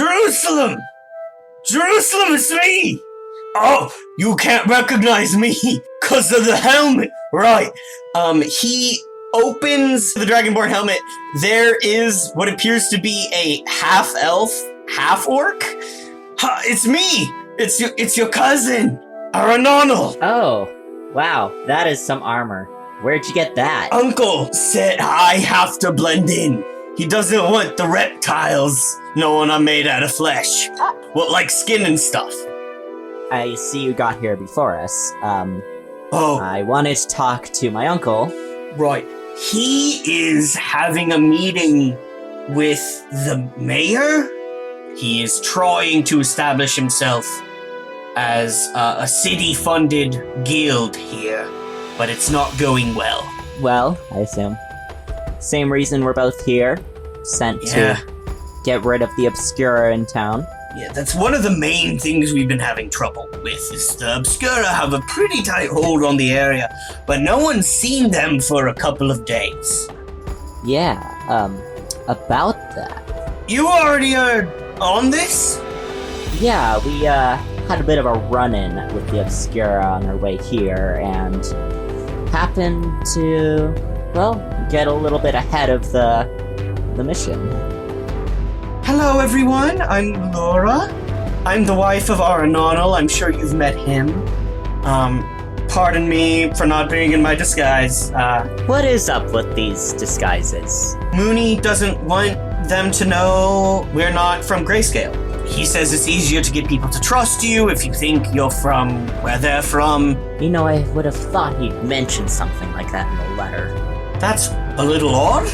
Jeruselem! Jeruselem, it's me! Oh, you can't recognize me because of the helmet. Right. He opens the Dragonborn helmet. There is what appears to be a half-elf, half-orc. It's me! It's your cousin, Aranonal. Oh, wow, that is some armor. Where'd you get that? Uncle said I have to blend in. He doesn't want the reptiles knowing I'm made out of flesh. Well, like skin and stuff. I see you got here before us. Oh. I wanted to talk to my uncle. Right. He is having a meeting with the mayor. He is trying to establish himself as a city-funded guild here, but it's not going well. Well, I assume. Same reason we're both here. Sent to get rid of the Obscura in town. Yeah, that's one of the main things we've been having trouble with, is the Obscura have a pretty tight hold on the area, but no one's seen them for a couple of days. Yeah, about that. You already are on this? Yeah, we, had a bit of a run-in with the Obscura on our way here, and happened to, well, get a little bit ahead of the mission. Hello, everyone. I'm Laura. I'm the wife of Aranonal. I'm sure you've met him. Pardon me for not being in my disguise. What is up with these disguises? Mooney doesn't want them to know we're not from Grayscale. He says it's easier to get people to trust you if you think you're from where they're from. You know, I would have thought he'd mentioned something like that in the letter. That's a little odd.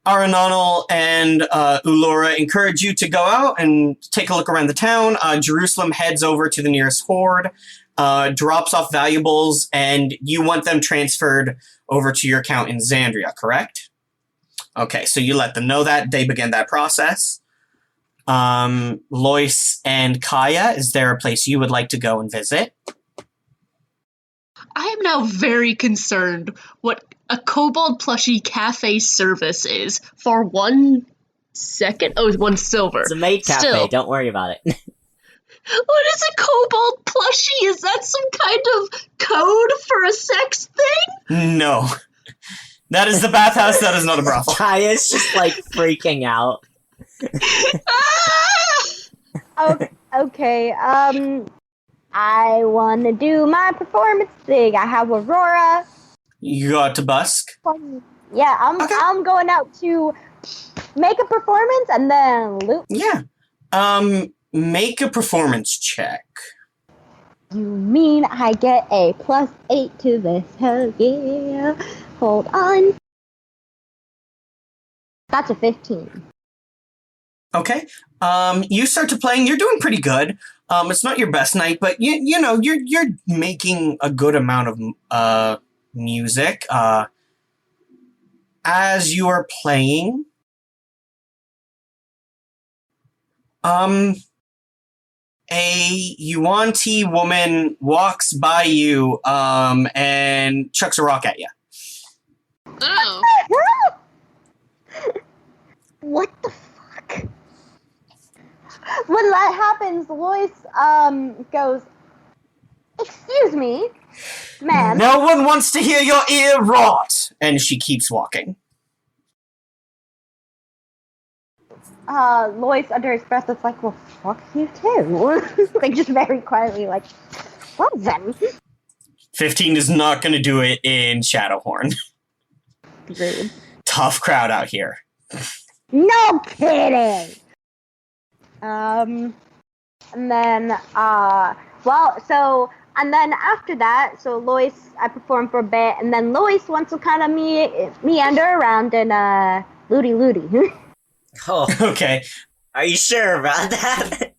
Aranonal and Ulora encourage you to go out and take a look around the town. Jeruselem heads over to the nearest horde, drops off valuables, and you want them transferred over to your account in Xandria, correct? Okay, so you let them know that. They begin that process. Lois and Kaya, is there a place you would like to go and visit? I am now very concerned what a Kobold plushie Kafe service is for 1 second. Oh, 1 silver. It's a maid cafe, Still. Don't worry about it. What is a Kobold plushie? Is that some kind of code for a sex thing? No. That is the bathhouse, that is not a brothel. Kaya's just, like, freaking out. Okay, I want to do my performance thing. I have Aurora. You got to busk? Yeah, Okay. I'm going out to make a performance and then loot. Yeah. Make a performance check. You mean I get a +8 to this? Hell yeah. Hold on. That's a 15. Okay. You start to playing. You're doing pretty good. It's not your best night, but you know you're making a good amount of music. As you are playing, a Yuan-Ti woman walks by you and chucks a rock at you. Oh. What the fuck? When that happens, Lois goes, "Excuse me, ma'am." No one wants to hear your ear rot. And she keeps walking. Lois, under his breath, is like, "Well, fuck you too." Like, just very quietly, like, "Well then." 15 is not going to do it in Shadowhorn. Rude. Tough crowd out here. No kidding! And then, and then after that, so Lois, I perform for a bit, and then Lois wants to kind of meander around and, looty. Oh, Okay. are you sure about that?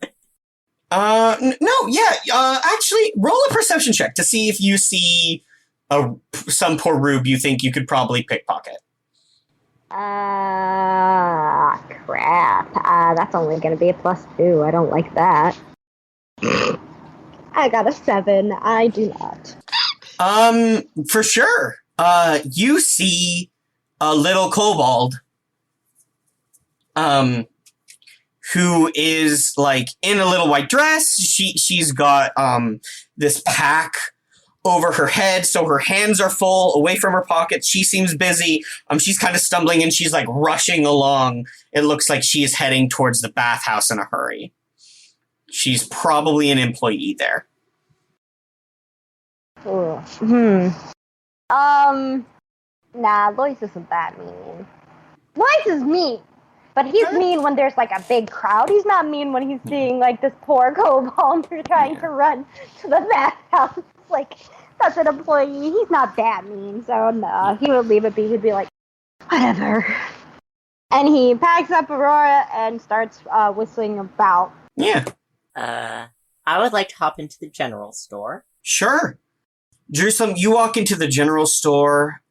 No, yeah, actually, roll a perception check to see if you see some poor rube you think you could probably pickpocket. Crap. That's only gonna be a +2. I don't like that. I got a 7. I do not. For sure. You see a little kobold, who is like in a little white dress. She's got this pack over her head, so her hands are full, away from her pockets. She seems busy. She's kind of stumbling and she's like rushing along. It looks like she is heading towards the bathhouse in a hurry. She's probably an employee there. Nah, Lois isn't that mean. Lois is mean, but he's mean when there's like a big crowd. He's not mean when he's seeing like this poor kobold trying to run to the bathhouse. Like, that's an employee. He's not that mean, so no, he would leave it be. He'd be like, whatever. And he packs up Aurora and starts whistling about. Yeah. I would like to hop into the general store. Sure. Jeruselem, you walk into the general store.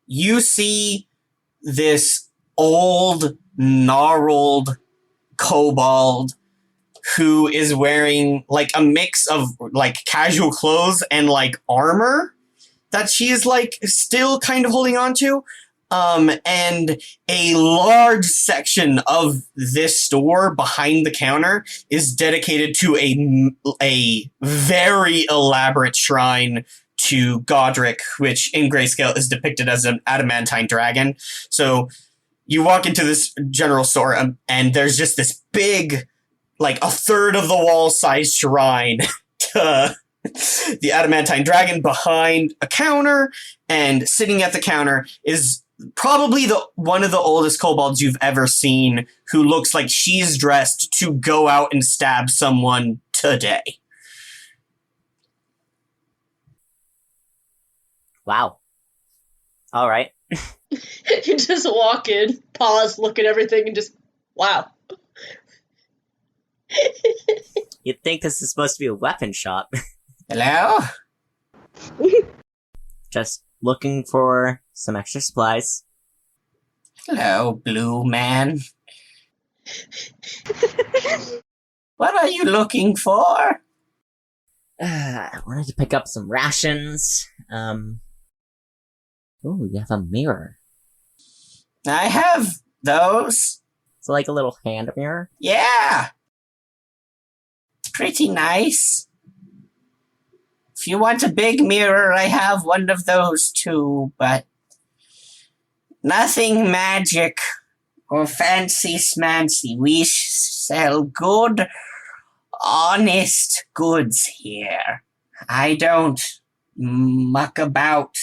You see this old, gnarled kobold who is wearing like a mix of like casual clothes and like armor that she is like still kind of holding on to. And a large section of this store behind the counter is dedicated to a very elaborate shrine to Godric, which in grayscale is depicted as an adamantine dragon. So you walk into this general store and there's just this big, like a third of the wall size shrine to the adamantine dragon behind a counter, and sitting at the counter is probably one of the oldest kobolds you've ever seen, who looks like she's dressed to go out and stab someone today. Wow. All right. You just walk in, pause, look at everything, and just, wow. You'd think this is supposed to be a weapon shop. Hello? Just looking for some extra supplies. Hello, blue man. What are you looking for? I wanted to pick up some rations. Ooh, you have a mirror. I have those. It's like a little hand mirror. Yeah. Pretty nice. If you want a big mirror, I have one of those too, but nothing magic or fancy smancy. We sell good, honest goods here. I don't muck about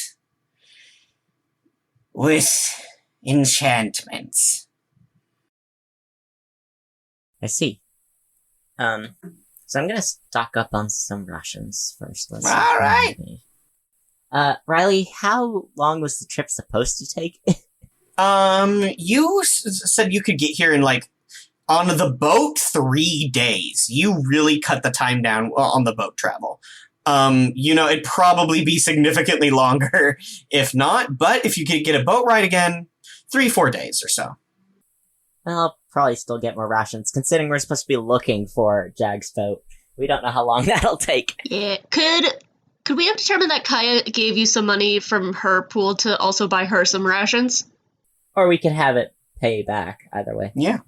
with enchantments. I see. So I'm gonna stock up on some rations first. Let's see. All right. Riley, how long was the trip supposed to take? You said you could get here in like on the boat 3 days. You really cut the time down on the boat travel. It'd probably be significantly longer if not, but if you could get a boat ride again, 3-4 days or so. I'll probably still get more rations, considering we're supposed to be looking for Jag's boat. We don't know how long that'll take. Yeah, could we have determined that Kaya gave you some money from her pool to also buy her some rations? Or we could have it pay back, either way. Yeah.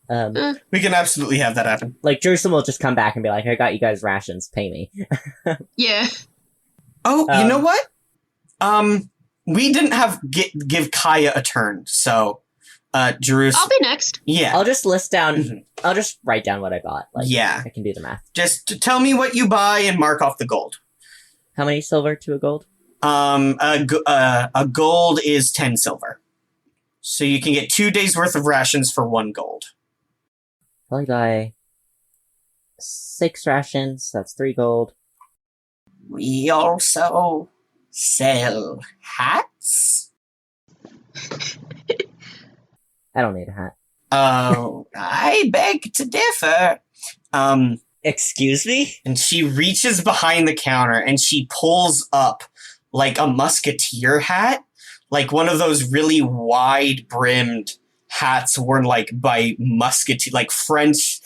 We can absolutely have that happen. Like, Jerusalem will just come back and be like, I got you guys rations, pay me. Yeah. Oh, you know what? We didn't give Kaya a turn, so Jerusalem. I'll be next. Yeah. I'll just list down, I'll just write down what I bought. Like, yeah. I can do the math. Just tell me what you buy and mark off the gold. How many silver to a gold? A gold is 10 silver. So you can get 2 days worth of rations for 1 gold. Probably buy 6 rations, that's 3 gold. We also sell hats. I don't need a hat. Oh, I beg to differ. Excuse me? And she reaches behind the counter and she pulls up like a musketeer hat, like one of those really wide-brimmed hats worn like by musketeer, like French,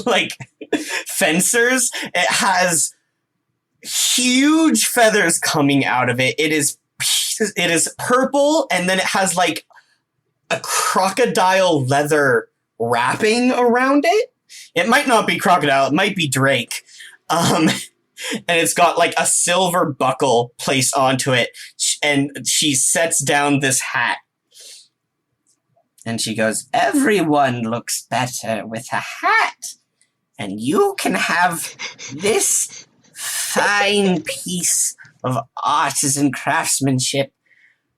like fencers. It has huge feathers coming out of it. It is It is purple, and then it has like a crocodile leather wrapping around it. It might not be crocodile, it might be Drake. And it's got like a silver buckle placed onto it. And she sets down this hat. And she goes, everyone looks better with a hat. And you can have this fine piece of artisan craftsmanship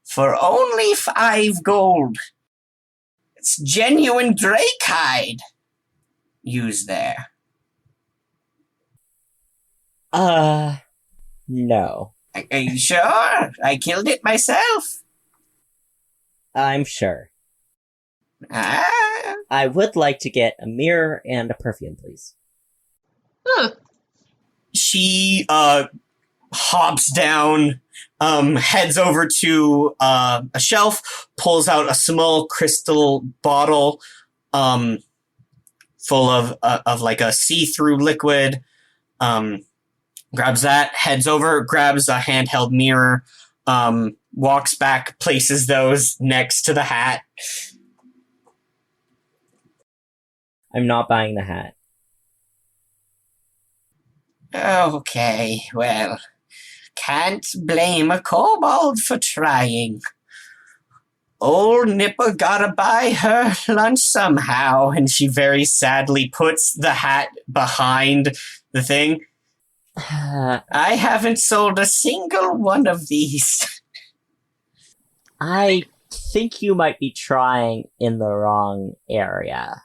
for only 5 gold. It's genuine drake hide used there. No. Are you sure? I killed it myself. I'm sure. Ah. I would like to get a mirror and a perfume, please. Huh. She hops down, heads over to a shelf, pulls out a small crystal bottle full of like a see-through liquid, grabs that, heads over, grabs a handheld mirror, walks back, places those next to the hat. I'm not buying the hat. Okay, well, can't blame a kobold for trying. Old Nipper gotta buy her lunch somehow, and she very sadly puts the hat behind the thing. I haven't sold a single one of these. I think you might be trying in the wrong area.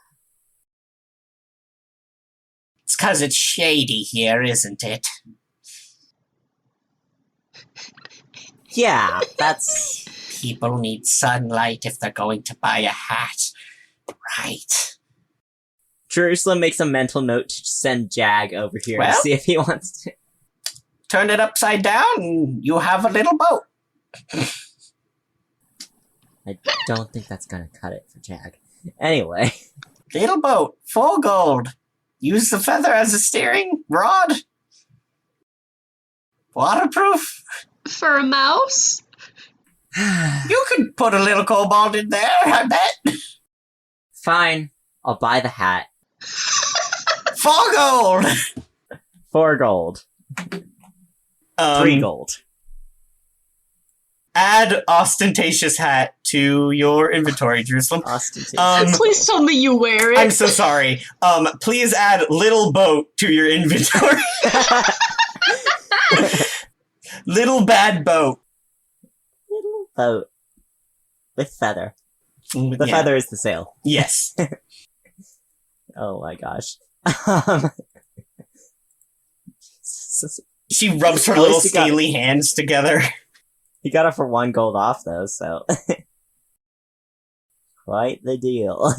It's 'cause it's shady here, isn't it? Yeah, that's... People need sunlight if they're going to buy a hat. Right. Jeruselem makes a mental note to send Jag over here to Well? see if he wants to... Turn it upside down, and you have a little boat. I don't think that's gonna cut it for Jag. Anyway. Little boat, 4 gold. Use the feather as a steering rod. Waterproof. For a mouse? You could put a little kobold in there, I bet. Fine. I'll buy the hat. 4 gold. 4 gold. 3 gold. Add ostentatious hat to your inventory, Jerusalem. Ostentatious. Please tell me you wear it. I'm so sorry. Please add little boat to your inventory. Little bad boat. Little boat. With feather. The Yeah. feather is the sail. Yes. Oh my gosh. She rubs her At little least you got- scaly hands together. He got it for 1 gold off though, so... Quite the deal.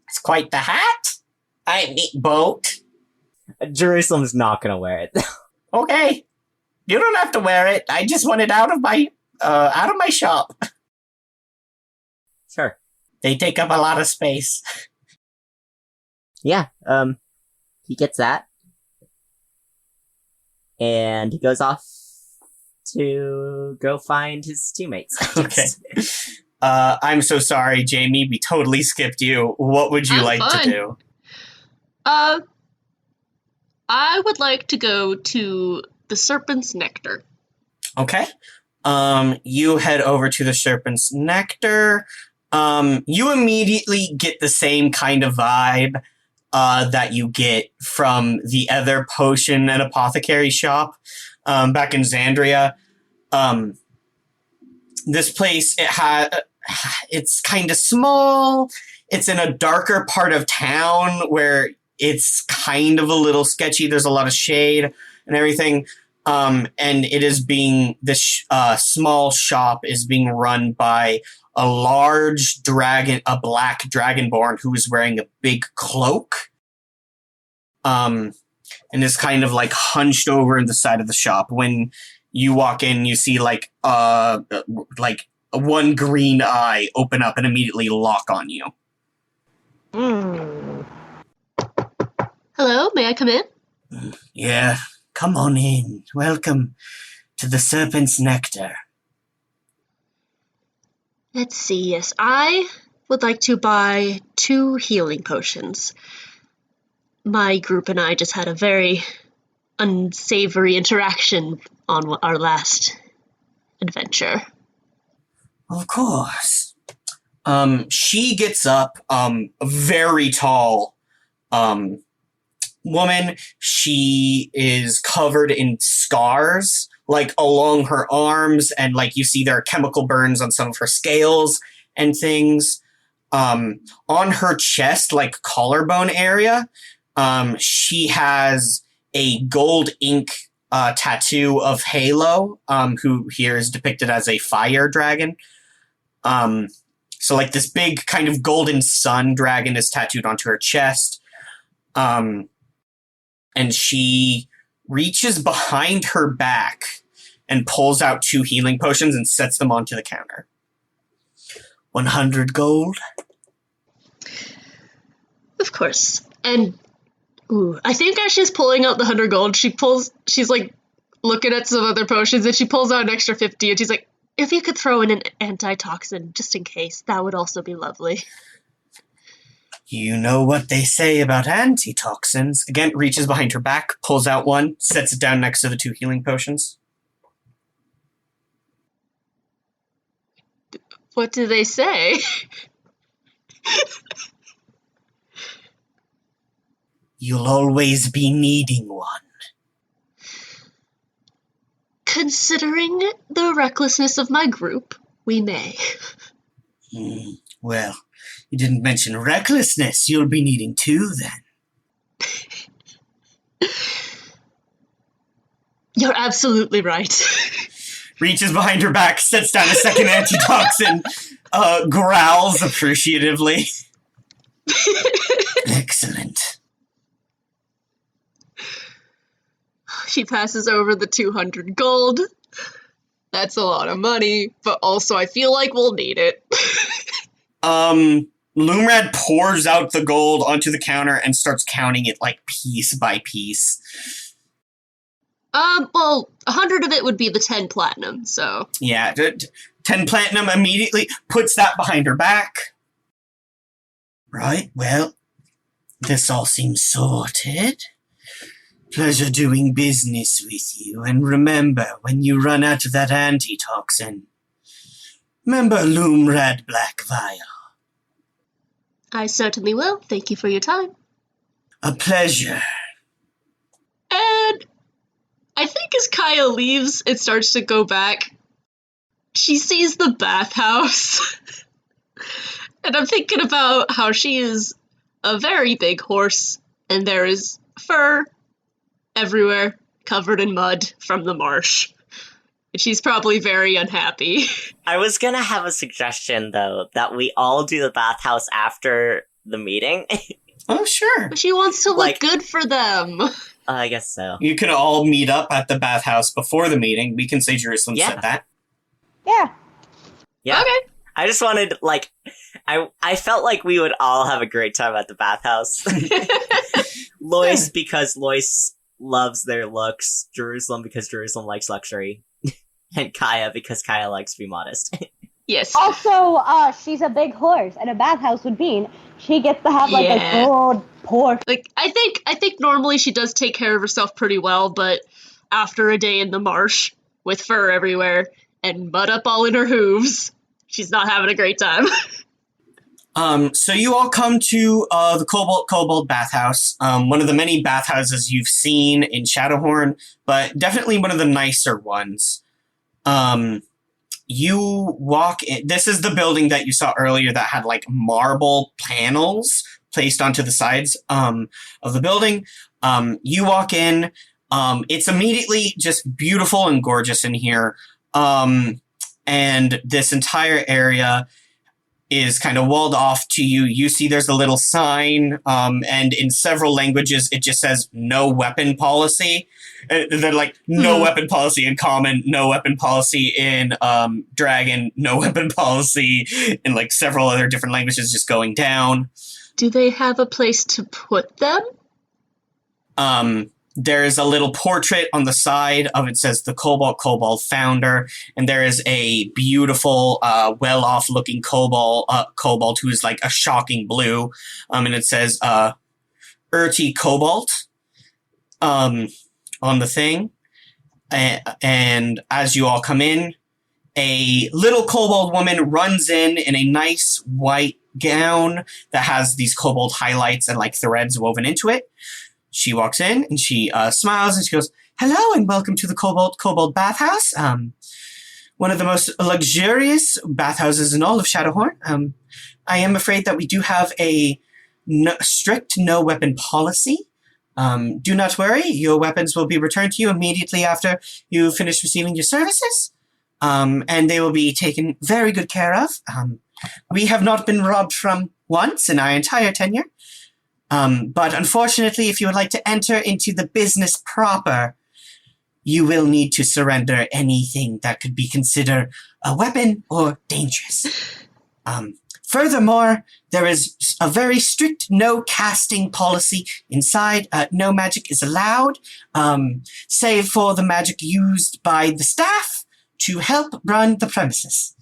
It's quite the hat. I mean, boat. Jerusalem's not gonna wear it. Okay. You don't have to wear it. I just want it out of my shop. Sure. They take up a lot of space. Yeah, he gets that. And he goes off to go find his teammates. Okay. I'm so sorry, Jamie. We totally skipped you. What would you I'm like fine. to do? I would like to go to the Serpent's Nectar. Okay. You head over to the Serpent's Nectar. You immediately get the same kind of vibe that you get from the other potion and apothecary shop back in Xandria. This place, it's kind of small. It's in a darker part of town where it's kind of a little sketchy. There's a lot of shade and everything. And it is this small shop is being run by a large dragon, a black dragonborn who is wearing a big cloak. And is kind of like hunched over in the side of the shop. When you walk in, you see like one green eye open up and immediately lock on you. Hello, may I come in? Yeah, come on in. Welcome to the Serpent's Nectar. Let's see, yes. I would like to buy 2 healing potions. My group and I just had a very unsavory interaction on our last adventure. Of course. She gets up, a very tall, woman. She is covered in scars, like along her arms, and like you see there are chemical burns on some of her scales and things. On her chest, like collarbone area, she has a gold ink tattoo of Halo, who here is depicted as a fire dragon. So like this big kind of golden sun dragon is tattooed onto her chest. And she reaches behind her back and pulls out 2 healing potions and sets them onto the counter. 100 gold. Of course. And I think as she's pulling out the 100 gold, she's like looking at some other potions and she pulls out an extra 50 and she's like, if you could throw in an antitoxin just in case, that would also be lovely. You know what they say about antitoxins. Again, reaches behind her back, pulls out one, sets it down next to the 2 healing potions. What do they say? You'll always be needing one. Considering the recklessness of my group, we may. Well, you didn't mention recklessness. You'll be needing 2 then. You're absolutely right. Reaches behind her back, sets down a second antitoxin, growls appreciatively. Excellent. She passes over the 200 gold. That's a lot of money, but also I feel like we'll need it. Loomrad pours out the gold onto the counter and starts counting it like piece by piece. Well, 100 of it would be the 10 platinum, so. Yeah, 10 platinum immediately puts that behind her back. Right, well, this all seems sorted. Pleasure doing business with you, and remember, when you run out of that antitoxin, remember Loomrad Black Vial. I certainly will. Thank you for your time. A pleasure. And I think as Kaya leaves, it starts to go back. She sees the bathhouse. And I'm thinking about how she is a very big horse, and there is fur everywhere, covered in mud from the marsh. And she's probably very unhappy. I was gonna have a suggestion, though, that we all do the bathhouse after the meeting. Oh, sure. She wants to look good for them. I guess so. You can all meet up at the bathhouse before the meeting. We can say Jeruselem said that. Yeah. Yeah. Okay. I just wanted, I felt like we would all have a great time at the bathhouse. Lois, because Lois loves their looks. Jeruselem, because Jeruselem likes luxury. And Kaya, because Kaya likes to be modest. Yes. Also, she's a big horse, and a bathhouse would mean she gets to have a gold porch. Like, I think normally she does take care of herself pretty well, but after a day in the marsh with fur everywhere and mud up all in her hooves, she's not having a great time. So you all come to the Kobold bathhouse, one of the many bathhouses you've seen in Shadowhorn, but definitely one of the nicer ones. You walk in. This is the building that you saw earlier that had like marble panels placed onto the sides of the building. You walk in. It's immediately just beautiful and gorgeous in here. And this entire area is kind of walled off to you. You see there's a little sign, and in several languages it just says no weapon policy. They're like, no weapon policy in common, no weapon policy in dragon, no weapon policy in like several other different languages just going down. Do they have a place to put them? There's a little portrait on the side of it says the Kobold founder, and there is a beautiful, well-off looking Kobold who is like a shocking blue, and it says Urti Kobalt on the thing. And as you all come in, a little kobold woman runs in a nice white gown that has these kobold highlights and like threads woven into it. She walks in and she smiles and she goes, "Hello and welcome to the Kobold bathhouse. One of the most luxurious bathhouses in all of Shadowhorn. I am afraid that we do have a strict no weapon policy. Do not worry, your weapons will be returned to you immediately after you finish receiving your services. And they will be taken very good care of. We have not been robbed from once in our entire tenure. But unfortunately, if you would like to enter into the business proper, you will need to surrender anything that could be considered a weapon or dangerous. Furthermore, there is a very strict no casting policy inside. No magic is allowed, save for the magic used by the staff to help run the premises."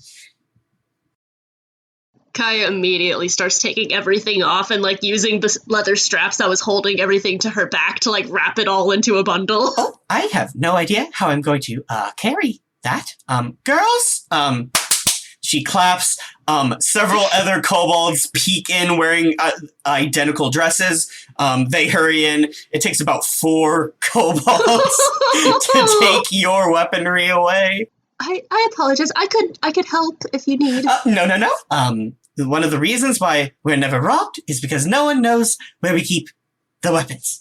Kaya immediately starts taking everything off and, like, using the leather straps that was holding everything to her back to, like, wrap it all into a bundle. Oh, I have no idea how I'm going to carry that. Girls, she claps. Several other kobolds peek in wearing identical dresses. They hurry in. It takes about 4 kobolds to take your weaponry away. I apologize. I could help if you need. No. One of the reasons why we're never robbed is because no one knows where we keep the weapons.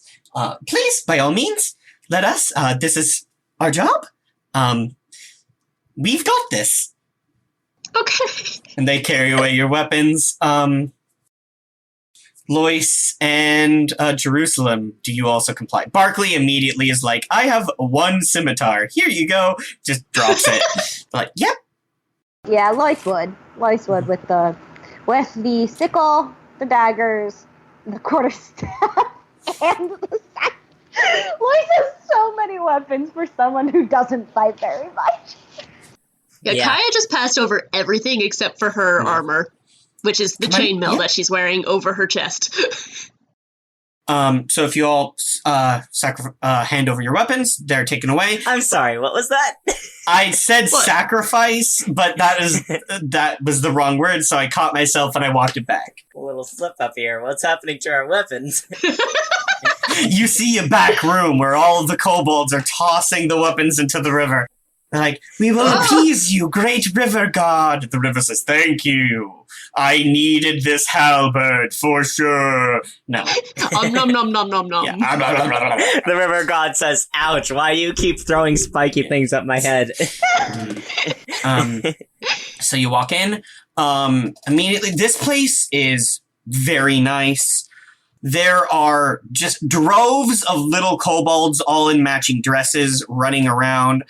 Please, by all means, let us. This is our job. We've got this. Okay. And they carry away your weapons. Lois and Jeruselem, do you also comply? Barkley immediately is like, "I have 1 scimitar. Here you go." Just drops it. Like, yep. Yeah, Lois would. Lois would with the sickle, the daggers, the quarterstaff, and the sack. Lois has so many weapons for someone who doesn't fight very much. Yeah, Kaya just passed over everything except for her armor, which is the chainmail that she's wearing over her chest. So if you all hand over your weapons, they're taken away. I'm sorry, what was that? I said sacrifice, but that was the wrong word, so I caught myself and I walked it back. A little slip up here. What's happening to our weapons? You see a back room where all of the kobolds are tossing the weapons into the river. They're like, "We will appease you, great river god." The river says, "Thank you. I needed this halberd for sure." No. Nom nom nom nom nom. Yeah. The river god says, "Ouch, why do you keep throwing spiky things at my head?" So you walk in. Immediately, this place is very nice. There are just droves of little kobolds, all in matching dresses, running around,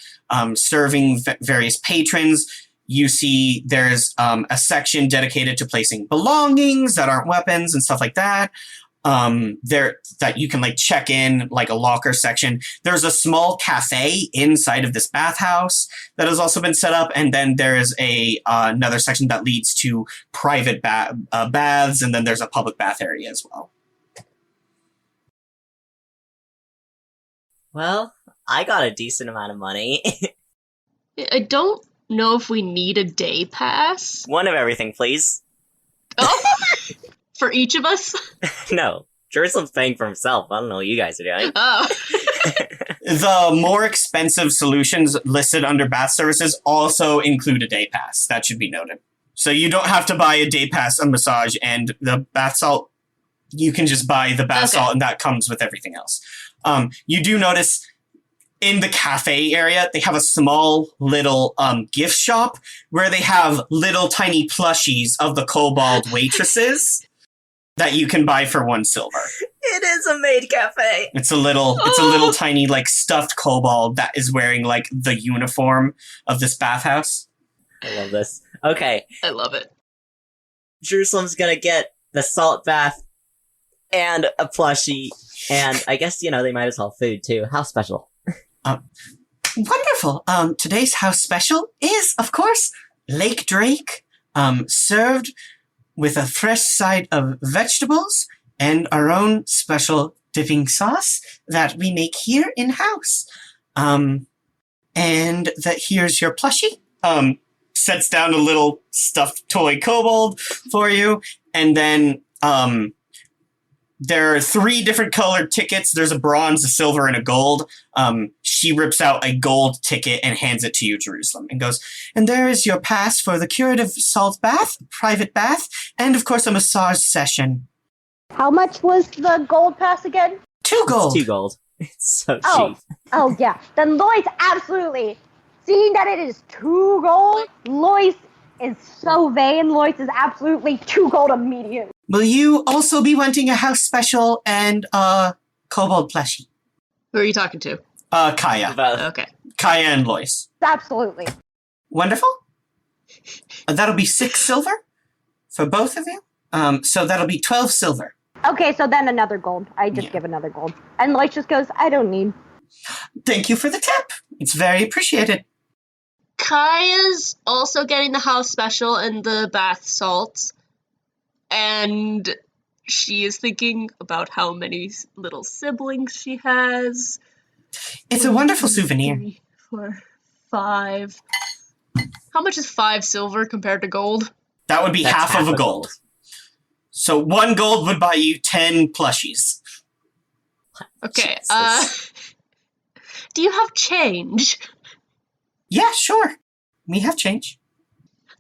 serving various patrons. You see there's a section dedicated to placing belongings that aren't weapons and stuff like that. There that you can like check in, like a locker section. There's a small cafe inside of this bathhouse that has also been set up, and then there is another section that leads to private baths, and then there's a public bath area as well. Well, I got a decent amount of money. I don't know if we need a day pass. One of everything, please. Oh, for each of us? No, Jerusalem's paying for himself. I don't know what you guys are doing. Oh. The more expensive solutions listed under bath services also include a day pass. That should be noted. So you don't have to buy a day pass, a massage, and the bath salt. You can just buy the bath salt, and that comes with everything else. You do notice in the cafe area, they have a small little gift shop where they have little tiny plushies of the kobold waitresses that you can buy for 1 silver. It is a maid cafe. It's a little tiny like stuffed kobold that is wearing like the uniform of this bathhouse. I love this. Okay. I love it. Jerusalem's gonna get the salt bath and a plushie, and I guess, they might as well food too. How special. Wonderful. Today's house special is, of course, Lake Drake, served with a fresh side of vegetables and our own special dipping sauce that we make here in-house. And that here's your plushie. Sets down a little stuffed toy kobold for you. And then, there are 3 different colored tickets. There's a bronze, a silver, and a gold. She rips out a gold ticket and hands it to you, Jeruselem, and goes, and there is your pass for the curative salt bath, private bath, and of course a massage session. How much was the gold pass again? 2 gold. It's 2 gold. It's so cheap. Oh yeah. Then Lois, absolutely. Seeing that it is 2 gold, Lois is so vain. Lois is absolutely 2 gold immediately. Will you also be wanting a house special and kobold plushie? Who are you talking to? Kaya. Both. Okay. Kaya and Lois. Absolutely. Wonderful. That'll be 6 silver for both of you. So that'll be 12 silver. Okay, so then another gold. I just give another gold. And Lois just goes, I don't need. Thank you for the tip. It's very appreciated. Kaya's also getting the house special and the bath salts. And she is thinking about how many little siblings she has. It's a wonderful souvenir. 3, 4, 5. How much is 5 silver compared to gold? That would be That's half of a gold. So 1 gold would buy you 10 plushies. Okay, Jesus. do you have change? Yeah, sure. We have change.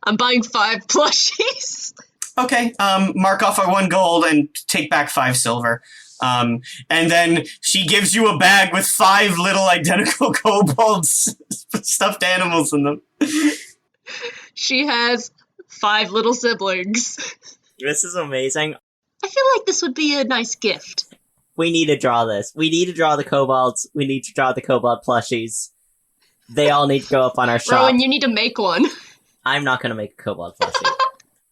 I'm buying 5 plushies. Okay, mark off our 1 gold and take back 5 silver. And then she gives you a bag with 5 little identical kobolds, stuffed animals in them. She has 5 little siblings. This is amazing. I feel like this would be a nice gift. We need to draw this. We need to draw the kobolds. We need to draw the kobold plushies. They all need to go up on our shop. Rowan, you need to make one. I'm not going to make a kobold plushie.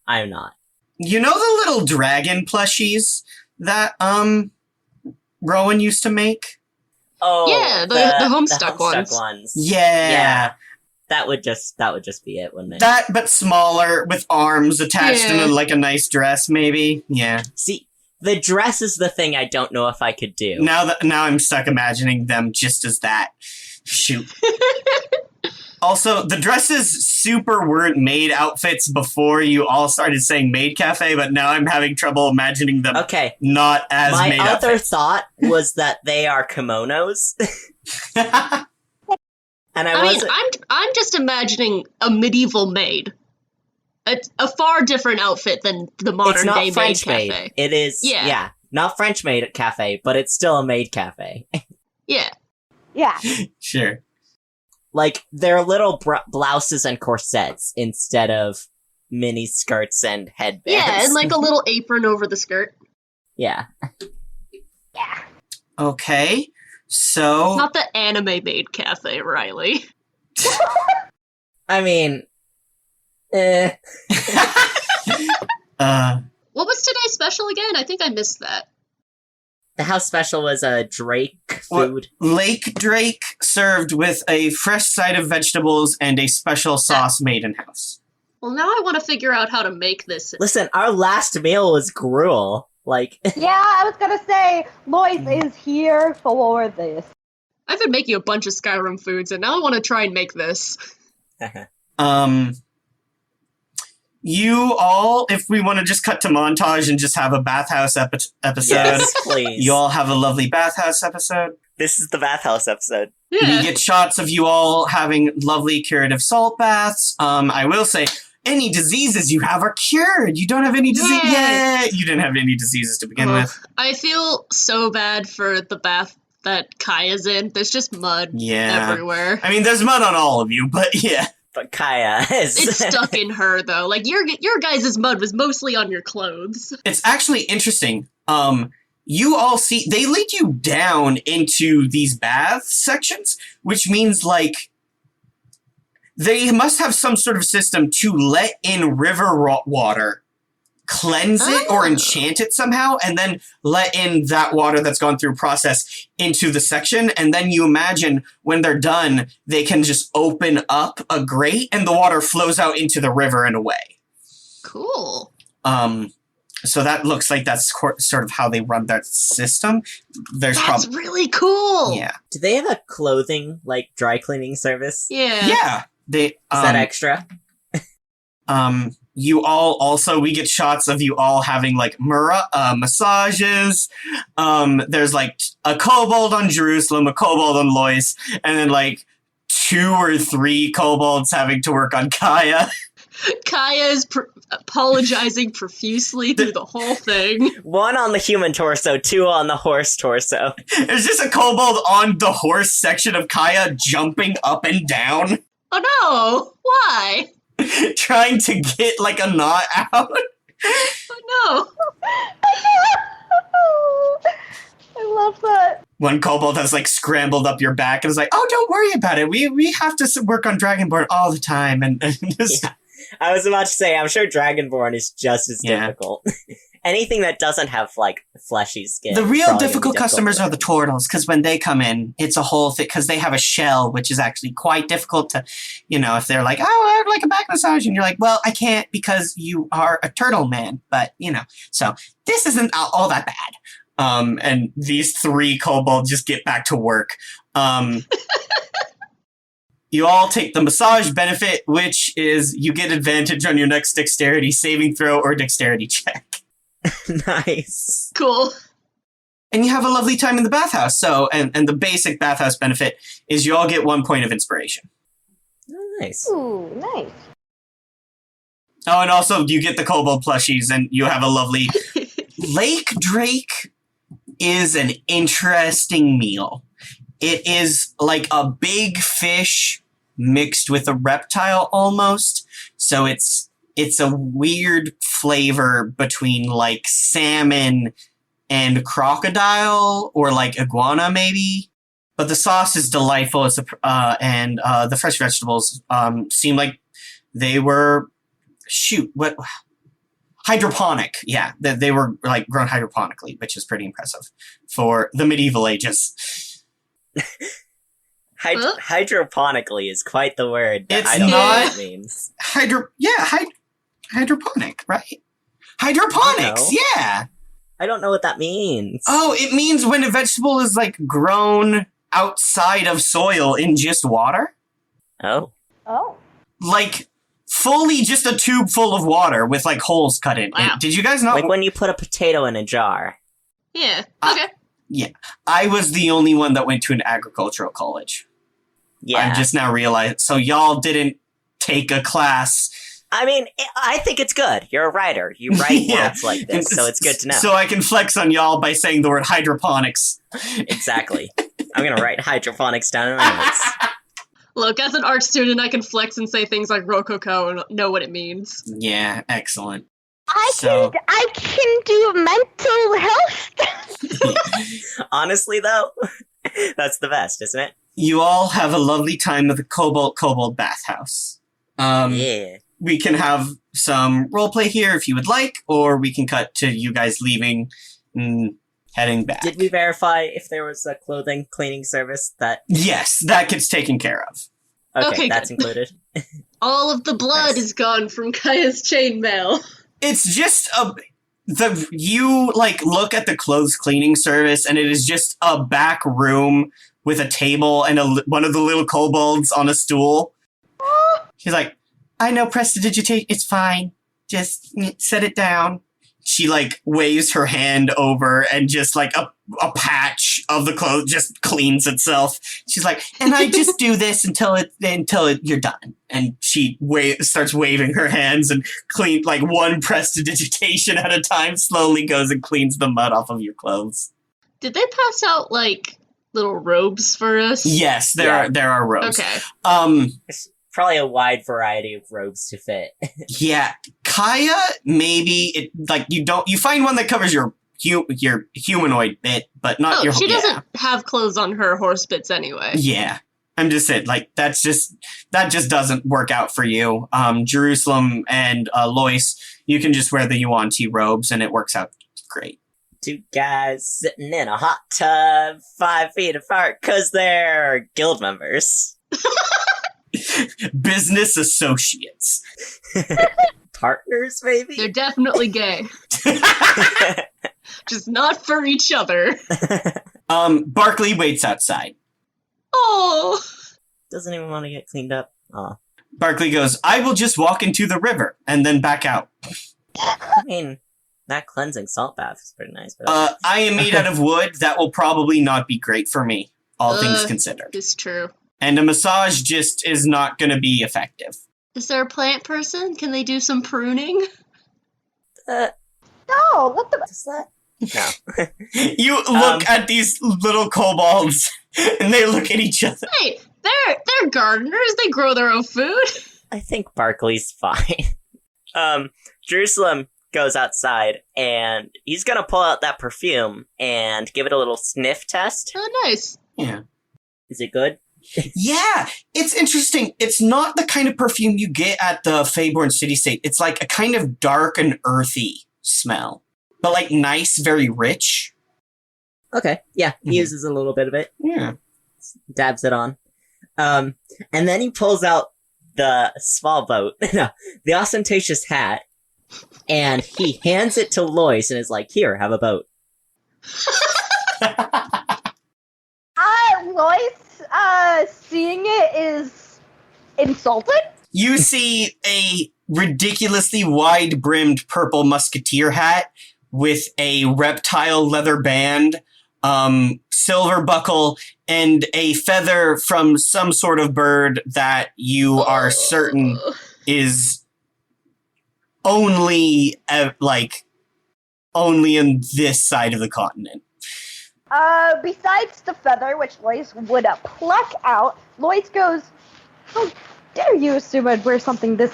I'm not. You know the little dragon plushies that, Rowan used to make? Oh, Yeah, the Homestuck ones. Yeah. That would just be it, wouldn't it? That, but smaller, with arms attached Yeah. in a nice dress, maybe? Yeah. See, the dress is the thing I don't know if I could do. Now I'm stuck imagining them just as that. Shoot. Also, the dresses super weren't maid outfits before you all started saying maid cafe, but now I'm having trouble imagining them Okay. not as My maid other outfits. thought was that they are kimonos. And I mean, I'm just imagining a medieval maid. A far different outfit than the modern it's not day French maid maid. cafe. It is, Yeah. not French maid at cafe, but it's still a maid cafe. Yeah. Yeah. Sure. Like, they're little blouses and corsets instead of mini skirts and headbands. Yeah, and like a little apron over the skirt. Yeah. Yeah. Okay. So... Not the anime maid cafe, Riley. I mean... uh, What was today's special again? I think I missed that. The house special was a Drake food. Lake Drake served with a fresh side of vegetables and a special sauce made in-house. Well, now I want to figure out how to make this. Listen, our last meal was gruel. Like, Yeah, I was gonna say, Lois is here for this. I've been making a bunch of Skyrim foods, and now I want to try and make this. You all, if we want to just cut to montage and just have a bathhouse episode, yes, please. you all have a lovely bathhouse episode. This is the bathhouse episode. We Yeah. get shots of you all having lovely curative salt baths. I will say, any diseases you have are cured. You don't have any disease. Yay. Yeah, you didn't have any diseases to begin with. I feel so bad for the bath that Kaya's in. There's just mud Yeah. everywhere. I mean, there's mud on all of you, but yeah. But Kaya is... It's stuck in her, though. Like, your guys' mud was mostly on your clothes. It's actually interesting. You all see, they lead you down into these bath sections, which means, like, they must have some sort of system to let in river water cleanse it or enchant it somehow, and then let in that water that's gone through process into the section. And then you imagine when they're done, they can just open up a grate and the water flows out into the river and away. Cool. So that looks like that's sort of how they run that system. That's really cool. Yeah. Do they have a clothing, like, dry cleaning service? Yeah. Yeah. They, Is that extra? You all also, we get shots of you all having like massages. There's like a kobold on Jeruselem, a kobold on Lois, and then like 2 or 3 kobolds having to work on Kaya. Kaya is apologizing profusely through the whole thing. 1 on the human torso, 2 on the horse torso. There's just a kobold on the horse section of Kaya jumping up and down. Oh no! Why? Trying to get like a knot out. Oh I love that. One kobold has like scrambled up your back and is like, "Oh, don't worry about it. We have to work on Dragonborn all the time." And just... Yeah. I was about to say, I'm sure Dragonborn is just as difficult. Anything that doesn't have, like, fleshy skin. The real difficult customers are the turtles, because when they come in, it's a whole thing, because they have a shell, which is actually quite difficult to, if they're like, "Oh, I'd like a back massage," and you're like, "Well, I can't because you are a turtle man," but, so this isn't all that bad. And these 3 kobolds just get back to work. You all take the massage benefit, which is you get advantage on your next dexterity saving throw or dexterity check. Nice. Cool. And you have a lovely time in the bathhouse. So, and the basic bathhouse benefit is you all get 1 point of inspiration. Nice. Ooh, nice. Oh, and also you get the kobold plushies and you have a lovely... Lake Drake is an interesting meal. It is like a big fish mixed with a reptile almost. So it's a weird flavor between like salmon and crocodile or like iguana maybe. But the sauce is delightful. And the fresh vegetables seem like they were hydroponic. Yeah, they were like grown hydroponically, which is pretty impressive for the medieval ages. Hydroponically is quite the word. It's I don't know not- what it means. Hydroponic, right? Hydroponics, yeah. I don't know what that means. Oh, it means when a vegetable is like grown outside of soil in just water. Oh. Oh. Like fully just a tube full of water with like holes cut in. Wow. Did you guys know? Like when you put a potato in a jar. Yeah. Okay. Yeah. I was the only one that went to an agricultural college. Yeah. I'm just now realizing. So y'all didn't take a class. I mean, I think it's good. You're a writer. You write words like this, so it's good to know. So I can flex on y'all by saying the word hydroponics. Exactly. I'm gonna write hydroponics down in my notes. Look, as an art student, I can flex and say things like Rococo and know what it means. Yeah, excellent. I can do mental health. Honestly, though, that's the best, isn't it? You all have a lovely time at the Kobold bathhouse. Yeah. We can have some roleplay here if you would like, or we can cut to you guys leaving and heading back. Did we verify if there was a clothing cleaning service that... Yes, that gets taken care of. Okay, Okay, that's good. included. All of the blood Nice. is gone from Kaya's chainmail. It's just you look at the clothes cleaning service and it is just a back room with a table and one of the little kobolds on a stool. He's like, "I know prestidigitate, it's fine. Just set it down." She waves her hand over and just a patch of the clothes just cleans itself. She's like, "And I just do this until you're done." And she starts waving her hands and clean one prestidigitation at a time, slowly goes and cleans the mud off of your clothes. Did they pass out, little robes for us? Yes, there are robes. Okay. Probably a wide variety of robes to fit. Yeah, Kaya, maybe you find one that covers your humanoid bit, but not your. She doesn't have clothes on her horse bits anyway. Yeah, I'm just saying, like, that just doesn't work out for you. Jeruselem and Lois, you can just wear the Yuan-Ti robes, and it works out great. Two guys sitting in a hot tub 5 feet apart because they're guild members. Business associates. Partners, maybe? They're definitely gay. Just not for each other. Barkley waits outside. Oh. Doesn't even want to get cleaned up. Aw. Barkley goes, I will just walk into the river and then back out. I mean, that cleansing salt bath is pretty nice. But I am made out of wood. That will probably not be great for me, all things considered. It's true. And a massage just is not going to be effective. Is there a plant person? Can they do some pruning? No, let them. Does that? No. You look at these little kobolds, and they look at each other. Hey, they're gardeners. They grow their own food. I think Barkley's fine. Jeruselem goes outside, and he's gonna pull out that perfume and give it a little sniff test. Oh, nice. Yeah. Is it good? Yeah, it's interesting. It's not the kind of perfume you get at the Feyborn City State. It's like a kind of dark and earthy smell. But like nice, very rich. Okay, yeah, he uses a little bit of it. Yeah. Dabs it on. And then he pulls out the small boat, no, the ostentatious hat, and he hands it to Lois and is like, here, have a boat. Lois, seeing it is insulted. You see a ridiculously wide-brimmed purple musketeer hat with a reptile leather band, silver buckle, and a feather from some sort of bird that you are certain is only in this side of the continent. Besides the feather, which Lois would pluck out, Lois goes, how dare you assume I'd wear something this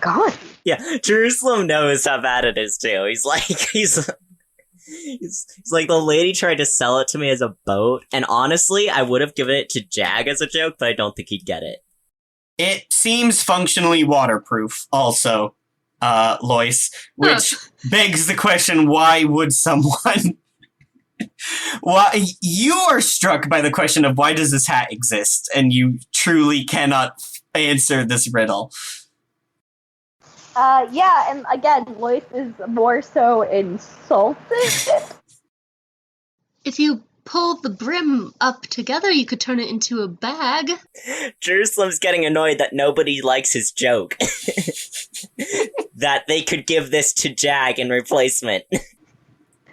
gaudy? Yeah, Jeruselem knows how bad it is too. He's like, he's like, the lady tried to sell it to me as a boat, and honestly, I would have given it to Jag as a joke, but I don't think he'd get it. It seems functionally waterproof, also, Lois, which begs the question, why would someone... Why you are struck by the question of why does this hat exist, and you truly cannot answer this riddle. Yeah, and again, Lois is more so insulted. If you pull the brim up together, you could turn it into a bag. Jerusalem's getting annoyed that nobody likes his joke. That they could give this to Jag in replacement.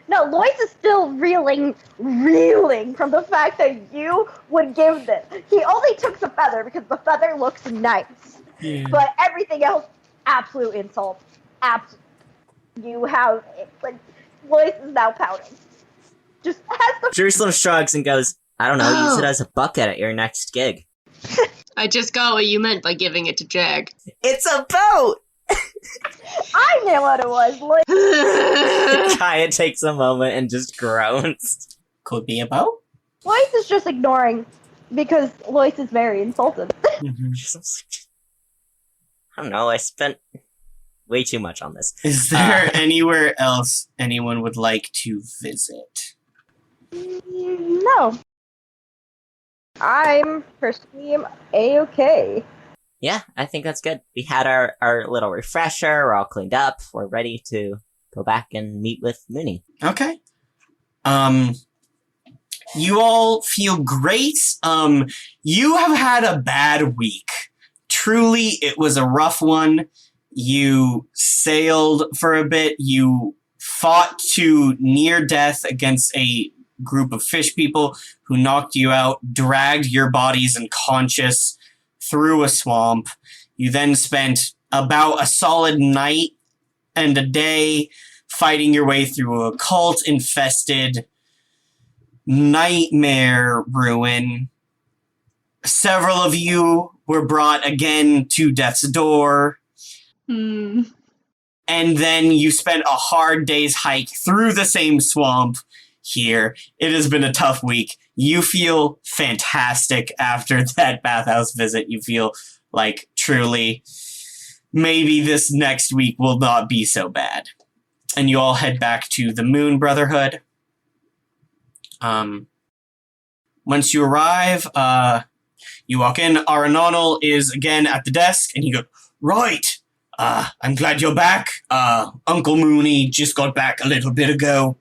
No, Lois is still reeling from the fact that you would give this. He only took the feather because the feather looks nice. Yeah. But everything else, absolute insult. You have, like, Lois is now pouting. Just has the... Jeruselem shrugs and goes, I don't know, use it as a bucket at your next gig. I just got what you meant by giving it to Jag. It's a boat! I knew what it was, Lois. Kaya takes a moment and just groans. Could be a boat? Lois is just ignoring because Lois is very insulted. I don't know, I spent way too much on this. Is there anywhere else anyone would like to visit? No. I'm personally A-okay. Yeah, I think that's good. We had our little refresher, we're all cleaned up, we're ready to go back and meet with Mooney. Okay. You all feel great. You have had a bad week. Truly, it was a rough one. You sailed for a bit, you fought to near death against a group of fish people who knocked you out, dragged your bodies unconscious through a swamp. You then spent about a solid night and a day fighting your way through a cult-infested nightmare ruin. Several of you were brought again to death's door. And then you spent a hard day's hike through the same swamp, here. It has been a tough week. You feel fantastic after that bathhouse visit. You feel like truly maybe this next week will not be so bad. And you all head back to the Moon Brotherhood. Once you arrive, you walk in. Aranonal is again at the desk, and he goes, "Right, I'm glad you're back. Uncle Mooney just got back a little bit ago.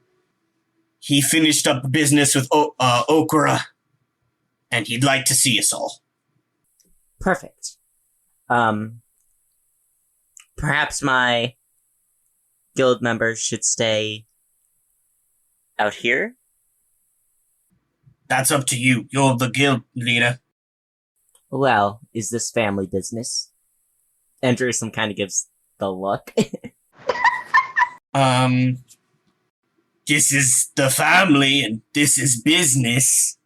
He finished up business with Okra, and he'd like to see us all." Perfect. Perhaps my guild members should stay out here? That's up to you. You're the guild leader. Well, is this family business? And Jeruselem kind of gives the look. This is the family, and this is business.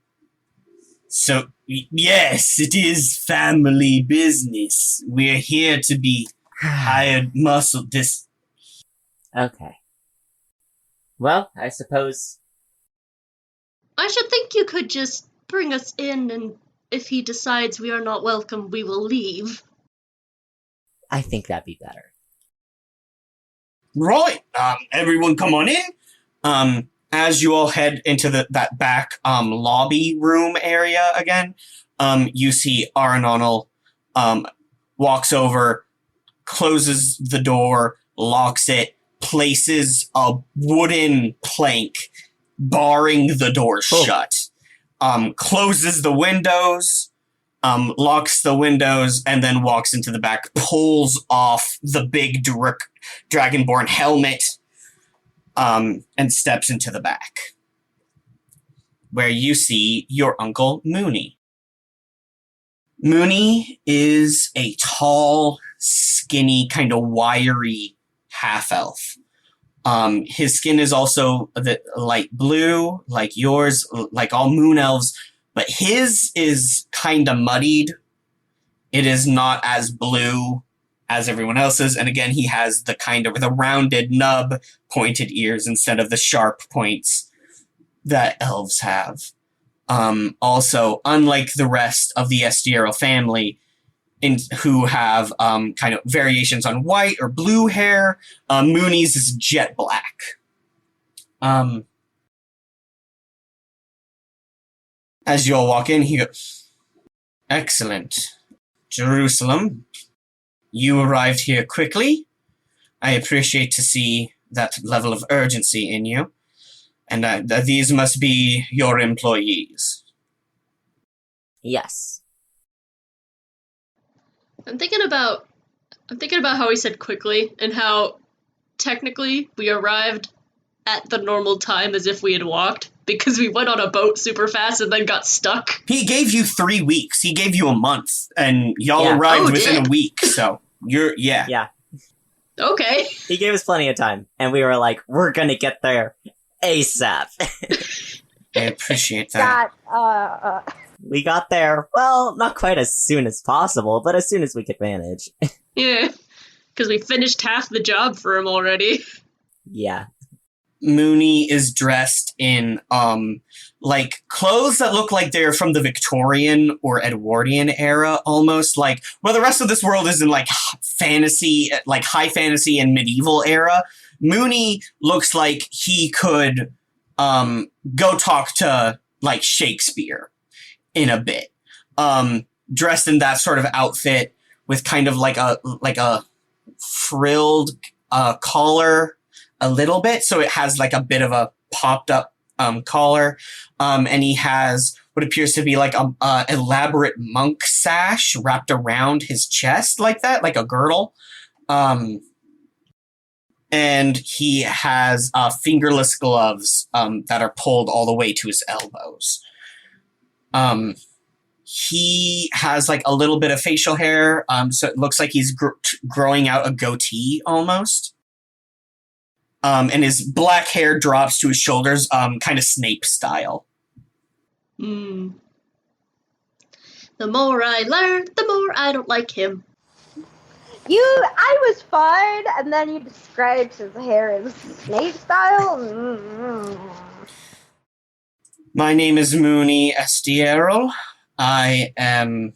So, yes, it is family business. We're here to be hired muscle. Okay. Well, I suppose... I should think you could just bring us in, and if he decides we are not welcome, we will leave. I think that'd be better. Right. Everyone come on in. As you all head into that back lobby room area again, you see Aranonal walks over, closes the door, locks it, places a wooden plank barring the door shut, closes the windows, locks the windows, and then walks into the back, pulls off the big Dragonborn helmet, and steps into the back, where you see your Uncle Mooney. Mooney is a tall, skinny, kind of wiry half-elf. His skin is also the light blue, like yours, like all moon elves, but his is kind of muddied. It is not as blue as everyone else's, and again, he has the kind of the rounded nub pointed ears instead of the sharp points that elves have. Also, unlike the rest of the Estiero family, who have kind of variations on white or blue hair, Mooney's is jet black. As you all walk in, he goes, "Excellent. Jeruselem, you arrived here quickly. I appreciate to see that level of urgency in you. And these must be your employees." Yes. I'm thinking about how he said quickly, and how technically we arrived at the normal time as if we had walked, because we went on a boat super fast and then got stuck. He gave you 3 weeks. He gave you a month, and y'all arrived within a week. So yeah. Yeah. Okay. He gave us plenty of time, and we were like, we're gonna get there ASAP. I appreciate that. We got there, well, not quite as soon as possible, but as soon as we could manage. Yeah, because we finished half the job for him already. Yeah. Mooney is dressed in like clothes that look like they're from the Victorian or Edwardian era, almost like, well, the rest of this world is in like fantasy, like high fantasy and medieval era. Mooney looks like he could go talk to like Shakespeare in a bit. Dressed in that sort of outfit with kind of like a frilled collar a little bit, so it has like a bit of a popped up collar, and he has what appears to be like a elaborate monk sash wrapped around his chest like that, like a girdle, and he has fingerless gloves that are pulled all the way to his elbows. He has like a little bit of facial hair, so it looks like he's growing out a goatee almost. And his black hair drops to his shoulders, kind of Snape style. The more I learn, the more I don't like him. I was fine, and then you described his hair as Snape style. My name is Mooney Estierro. I am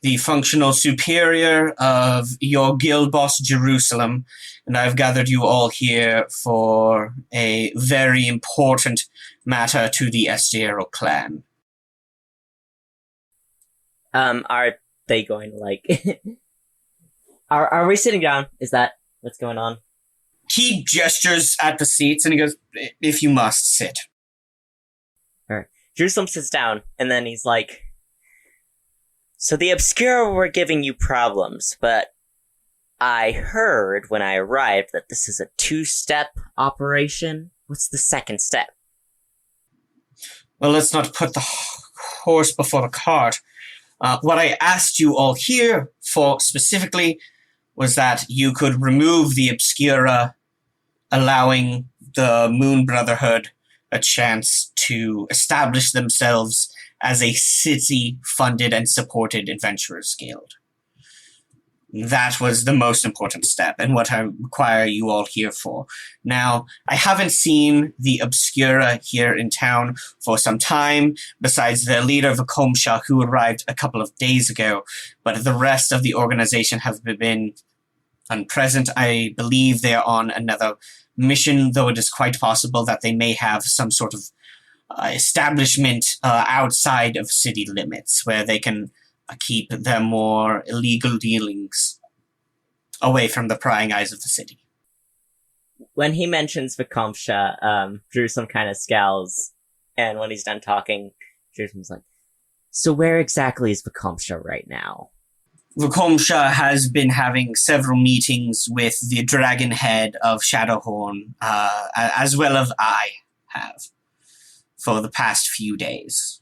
the functional superior of your guild boss, Jeruselem, and I've gathered you all here for a very important matter to the Estierro clan. Are they going to, like... are we sitting down? Is that what's going on? He gestures at the seats and he goes, "If you must, sit." Alright. Jerusalem sits down, and then he's like, "So the Obscura were giving you problems, but I heard when I arrived that this is a 2-step operation. What's the second step?" Well, let's not put the horse before the cart. What I asked you all here for specifically was that you could remove the Obscura, allowing the Moon Brotherhood a chance to establish themselves as a city-funded and supported adventurers guild. That was the most important step, and what I require you all here for. Now, I haven't seen the Obscura here in town for some time, besides the leader of Akomsha, who arrived a couple of days ago, but the rest of the organization have been unpresent. I believe they are on another mission, though it is quite possible that they may have some sort of establishment outside of city limits, where they can keep their more illegal dealings away from the prying eyes of the city. When he mentions Vakomsha, Jerusalem kind of scowls, and when he's done talking, Jerusalem's like, "So where exactly is Vakomsha right now?" Vakomsha has been having several meetings with the dragon head of Shadowhorn, as well as I have, for the past few days.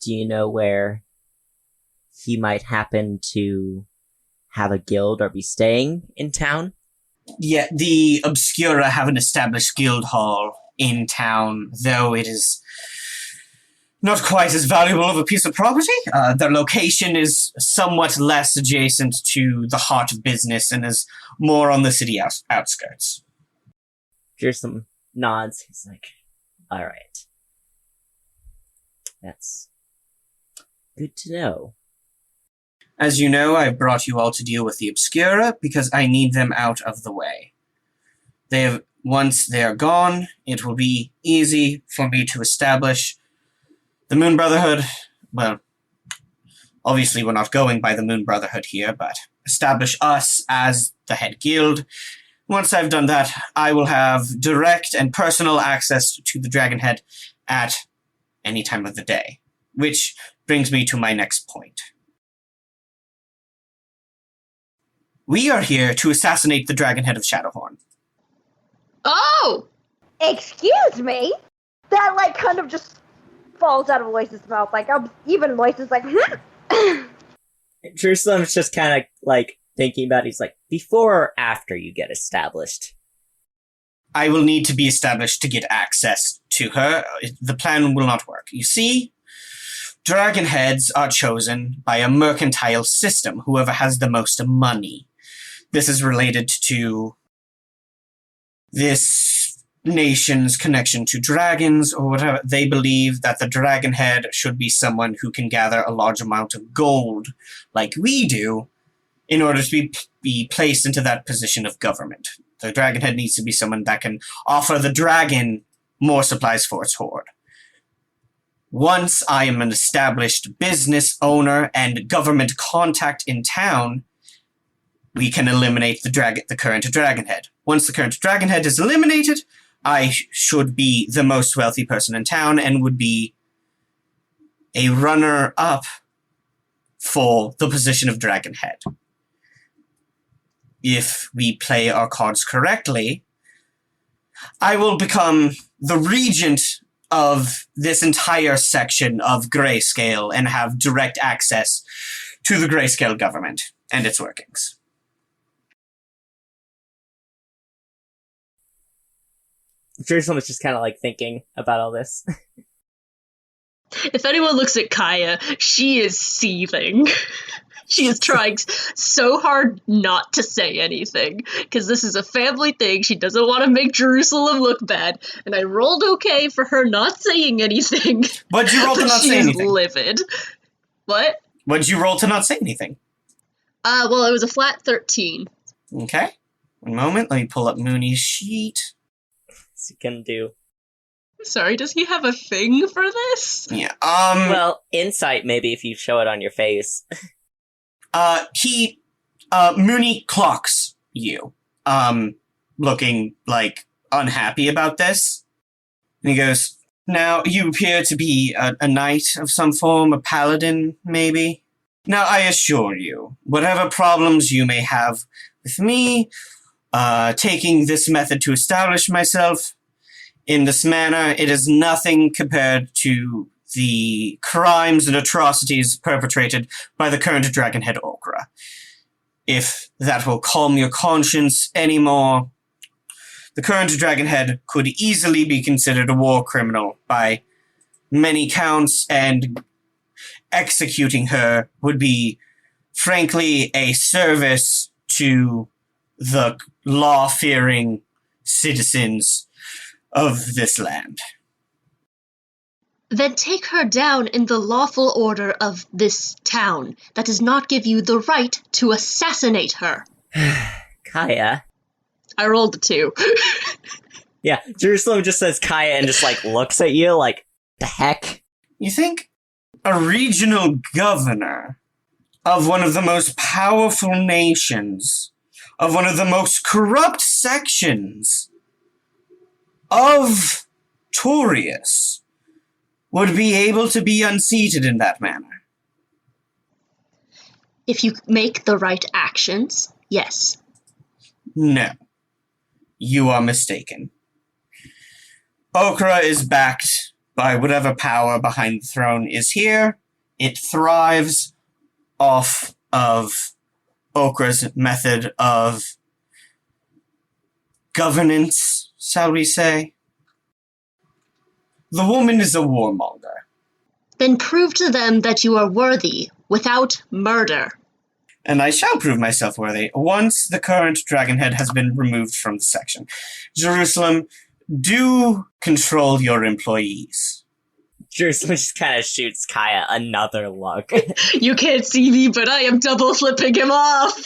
Do you know where he might happen to have a guild or be staying in town? Yeah, the Obscura have an established guild hall in town, though it is not quite as valuable of a piece of property. Their location is somewhat less adjacent to the heart of business and is more on the city outskirts. Jerusalem nods. He's like, "Alright. That's good to know." As you know, I've brought you all to deal with the Obscura because I need them out of the way. Once they are gone, it will be easy for me to establish the Moon Brotherhood. Well, obviously we're not going by the Moon Brotherhood here, but establish us as the head guild. Once I've done that, I will have direct and personal access to the Dragonhead at any time of the day. Which brings me to my next point. We are here to assassinate the Dragonhead of Shadowhorn. Oh! Excuse me? That, like, kind of just falls out of Lois's mouth. Like, even Lois is like, Jerusalem's just kind of, like, thinking about it. He's like, "Before or after you get established?" I will need to be established to get access to her. The plan will not work. You see, Dragonheads are chosen by a mercantile system, whoever has the most money. This is related to this nation's connection to dragons or whatever. They believe that the Dragonhead should be someone who can gather a large amount of gold, like we do, in order to be placed into that position of government. The Dragonhead needs to be someone that can offer the dragon more supplies for its horde. Once I am an established business owner and government contact in town, we can eliminate the current Dragonhead. Once the current Dragonhead is eliminated, I should be the most wealthy person in town and would be a runner-up for the position of Dragonhead. If we play our cards correctly, I will become the regent of this entire section of Grayscale and have direct access to the Grayscale government and its workings. Jerusalem is just kind of, like, thinking about all this. If anyone looks at Kaya, she is seething. She is trying so hard not to say anything, because this is a family thing. She doesn't want to make Jerusalem look bad, and I rolled okay for her not saying anything. What'd you roll to not she say is anything? livid. What? What'd you roll to not say anything? Well, it was a flat 13. Okay. One moment, let me pull up Mooney's sheet. What's he gonna do? Sorry, does he have a thing for this? Yeah, Well, insight maybe if you show it on your face. Mooney clocks you, looking, like, unhappy about this. And he goes, now, you appear to be a knight of some form, a paladin, maybe? Now, I assure you, whatever problems you may have with me, taking this method to establish myself in this manner, it is nothing compared to the crimes and atrocities perpetrated by the current Dragonhead Okra. If that will calm your conscience anymore, the current Dragonhead could easily be considered a war criminal by many counts, and executing her would be, frankly, a service to the law-fearing citizens of this land. Then take her down in the lawful order of this town. That does not give you the right to assassinate her. Kaya. I rolled a 2. Yeah, Jerusalem just says Kaya and just, like, looks at you like, the heck? You think a regional governor of one of the most powerful nations, of one of the most corrupt sections of Torius, would be able to be unseated in that manner? If you make the right actions, yes. No. You are mistaken. Okra is backed by whatever power behind the throne is here. It thrives off of Okra's method of governance, shall we say. The woman is a warmonger. Then prove to them that you are worthy without murder. And I shall prove myself worthy once the current Dragonhead has been removed from the section. Jerusalem, do control your employees. Jerusalem just kind of shoots Kaya another look. You can't see me, but I am double flipping him off.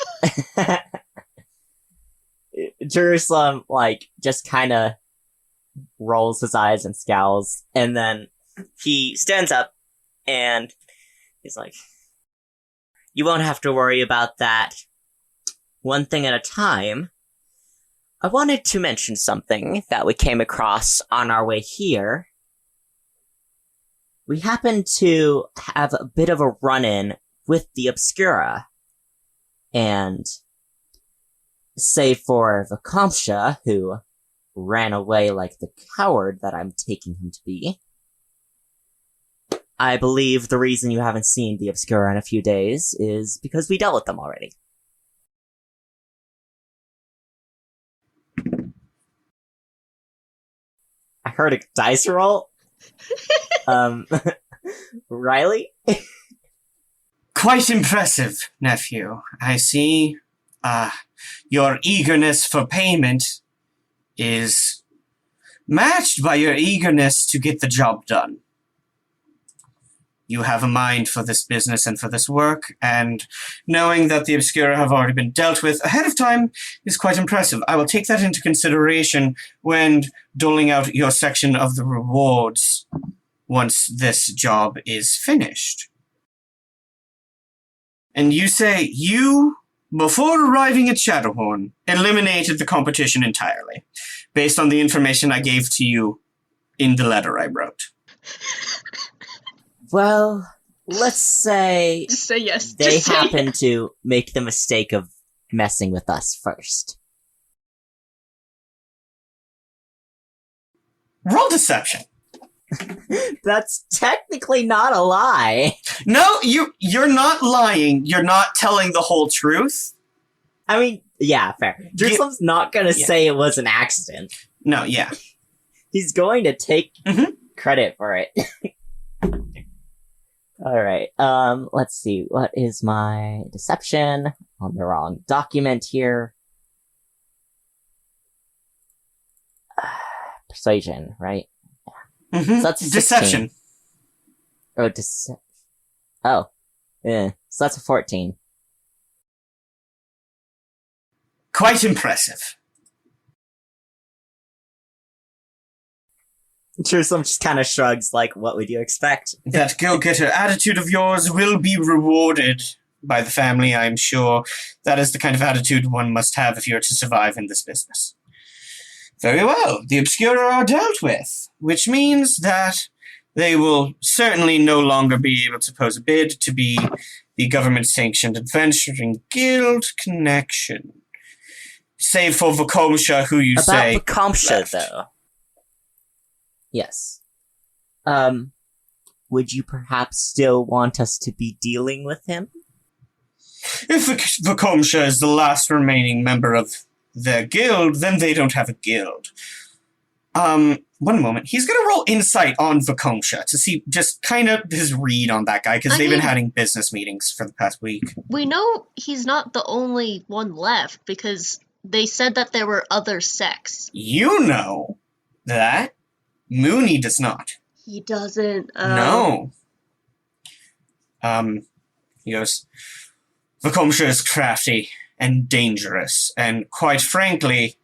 Jerusalem, like, just kind of rolls his eyes and scowls, and then he stands up and he's like, you won't have to worry about that. One thing at a time. I wanted to mention something that we came across on our way here. We happened to have a bit of a run-in with the Obscura, and save for Vakamsha, who ran away like the coward that I'm taking him to be, I believe the reason you haven't seen the Obscura in a few days is because we dealt with them already. I heard a dice roll. Riley? Quite impressive, nephew. I see. Your eagerness for payment is matched by your eagerness to get the job done. You have a mind for this business and for this work, and knowing that the Obscura have already been dealt with ahead of time is quite impressive. I will take that into consideration when doling out your section of the rewards once this job is finished. And you say you, before arriving at Shadowhorn, eliminated the competition entirely, based on the information I gave to you in the letter I wrote. Well, let's say Just say yes. they Just say happen yes. to make the mistake of messing with us first. Roll deception. That's technically not a lie. No, you're not lying. You're not telling the whole truth. I mean, yeah, fair. Jerusalem's not gonna Yeah. say it was an accident. No, yeah. He's going to take Mhm. credit for it. Alright, let's see. What is my deception? On the wrong document here. Persuasion, right? Mm-hmm. So that's a 16. Deception. Oh. Yeah. So that's a 14. Quite impressive. Jeruselem just kind of shrugs, like, what would you expect? That go-getter attitude of yours will be rewarded by the family, I'm sure. That is the kind of attitude one must have if you're to survive in this business. Very well. The Obscura are dealt with, which means that they will certainly no longer be able to pose a bid to be the government-sanctioned adventuring guild connection. Save for Vakomsha, who you say About Vakomsha, left. though. Yes. Would you perhaps still want us to be dealing with him? If Vakomsha is the last remaining member of their guild, then they don't have a guild. One moment. He's gonna roll insight on Vakomsha to see just kind of his read on that guy, because they've been having business meetings for the past week. We know he's not the only one left, because they said that there were other sects. You know that. Mooney does not. He doesn't, No. He goes, Vakomsha is crafty and dangerous, and quite frankly,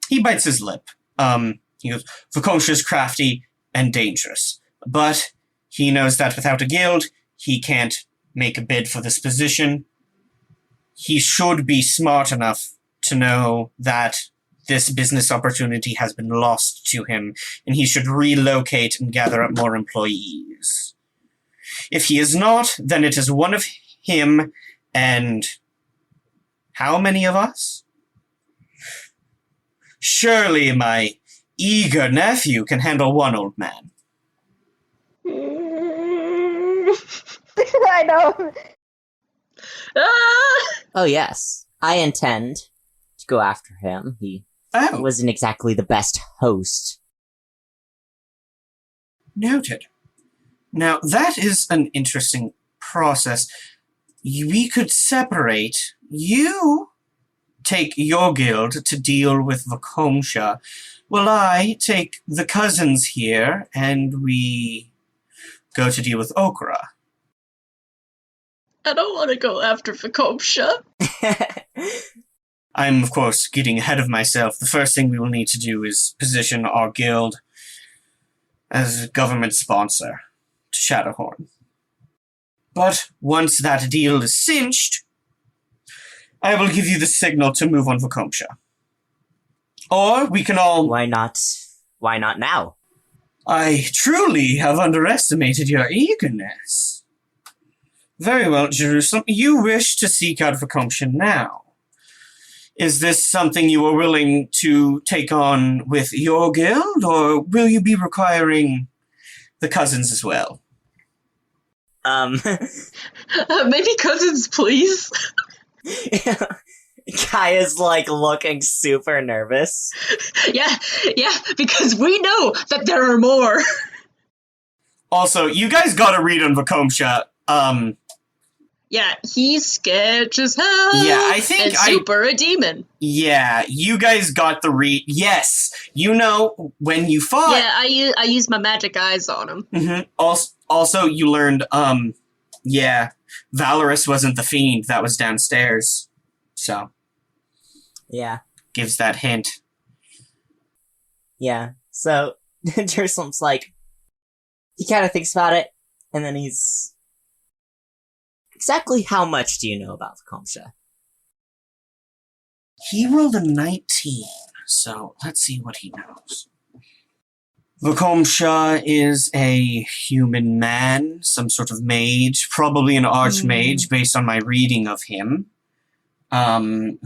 he bites his lip. He goes, Vakomsha is crafty and dangerous, but he knows that without a guild, he can't make a bid for this position. He should be smart enough to know that this business opportunity has been lost to him, and he should relocate and gather up more employees. If he is not, then it is one of him and how many of us? Surely my eager nephew can handle one old man. I know. Oh, yes. I intend to go after him. He Oh, wasn't exactly the best host. noted. Now, that is an interesting process. We could separate. You take your guild to deal with Vakomsha, while I take the cousins here, and we go to deal with Okra. I don't want to go after Vakomsha. I'm, of course, getting ahead of myself. The first thing we will need to do is position our guild as a government sponsor to Shadowhorn. But once that deal is cinched, I will give you the signal to move on Vakomsha. Or we can all... Why not now? I truly have underestimated your eagerness. Very well, Jeruselem. You wish to seek out Vakomsha now. Is this something you are willing to take on with your guild, or will you be requiring the cousins as well? Maybe cousins, please. Kaya's like looking super nervous. Yeah, because we know that there are more. Also, you guys got to read on Vakomsha. Yeah, he's sketch as hell. Yeah, I think and super a demon. Yeah, you guys got the read. Yes, you know when you fought. Yeah, I used my magic eyes on him. Mm-hmm. Also, you learned. Yeah, Valorous wasn't the fiend that was downstairs. So. Yeah. Gives that hint. Yeah. So Jerusalem's like, he kind of thinks about it, and then he's. Exactly how much do you know about Vakomsha? He rolled a 19, so let's see what he knows. Vakomsha is a human man, some sort of mage, probably an archmage based on my reading of him,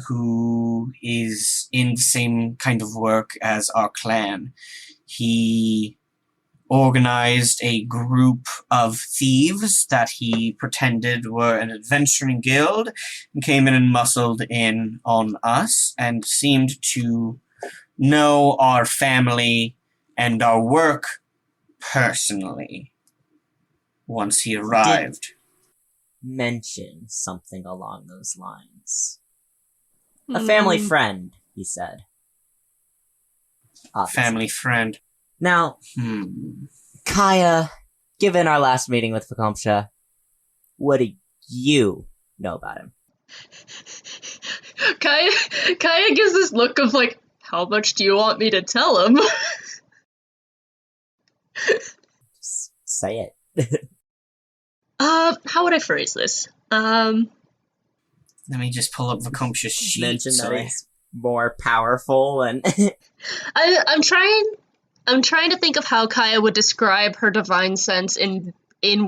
who is in the same kind of work as our clan. He organized a group of thieves that he pretended were an adventuring guild and came in and muscled in on us and seemed to know our family and our work personally. once he arrived. Mention something along those lines. A family friend, he said. Obviously. Family friend. Now, Kaya, given our last meeting with Vakomsha, what do you know about him? Kaya gives this look of like, how much do you want me to tell him? Just say it. How would I phrase this? Let me just pull up Vakomsha's sheet. Mention that he's more powerful and... I'm trying to think of how Kaya would describe her divine sense in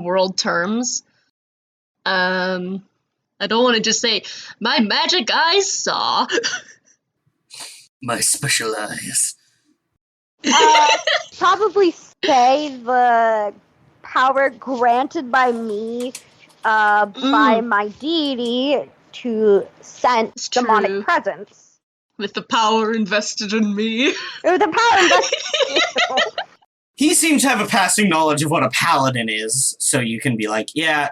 world terms. I don't want to just say, my magic eyes saw. My special eyes. Probably say the power granted by me by my deity to sense demonic presence. With the power invested in me. With the power invested in you. He seems to have a passing knowledge of what a paladin is, so you can be like, yeah,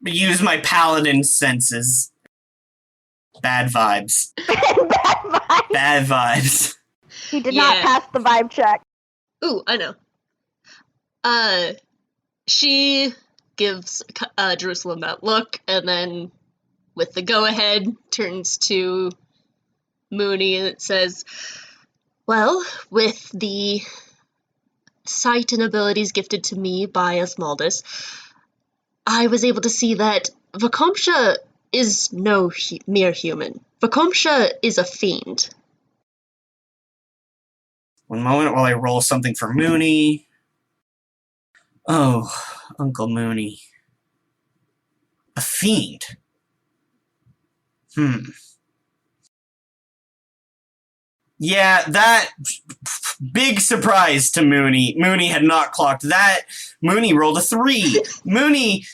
use my paladin senses. Bad vibes. Bad vibes. Bad vibes. He did not pass the vibe check. Ooh, I know. She gives Jeruselem that look, and then with the go-ahead, turns to Mooney and it says, well, with the sight and abilities gifted to me by Asmaldus, I was able to see that Vakomsha is no mere human. Vakomsha is a fiend. One moment while I roll something for Mooney. Oh, Uncle Mooney. A fiend. Yeah, that big surprise to Mooney. Mooney had not clocked that. Mooney rolled a 3. Mooney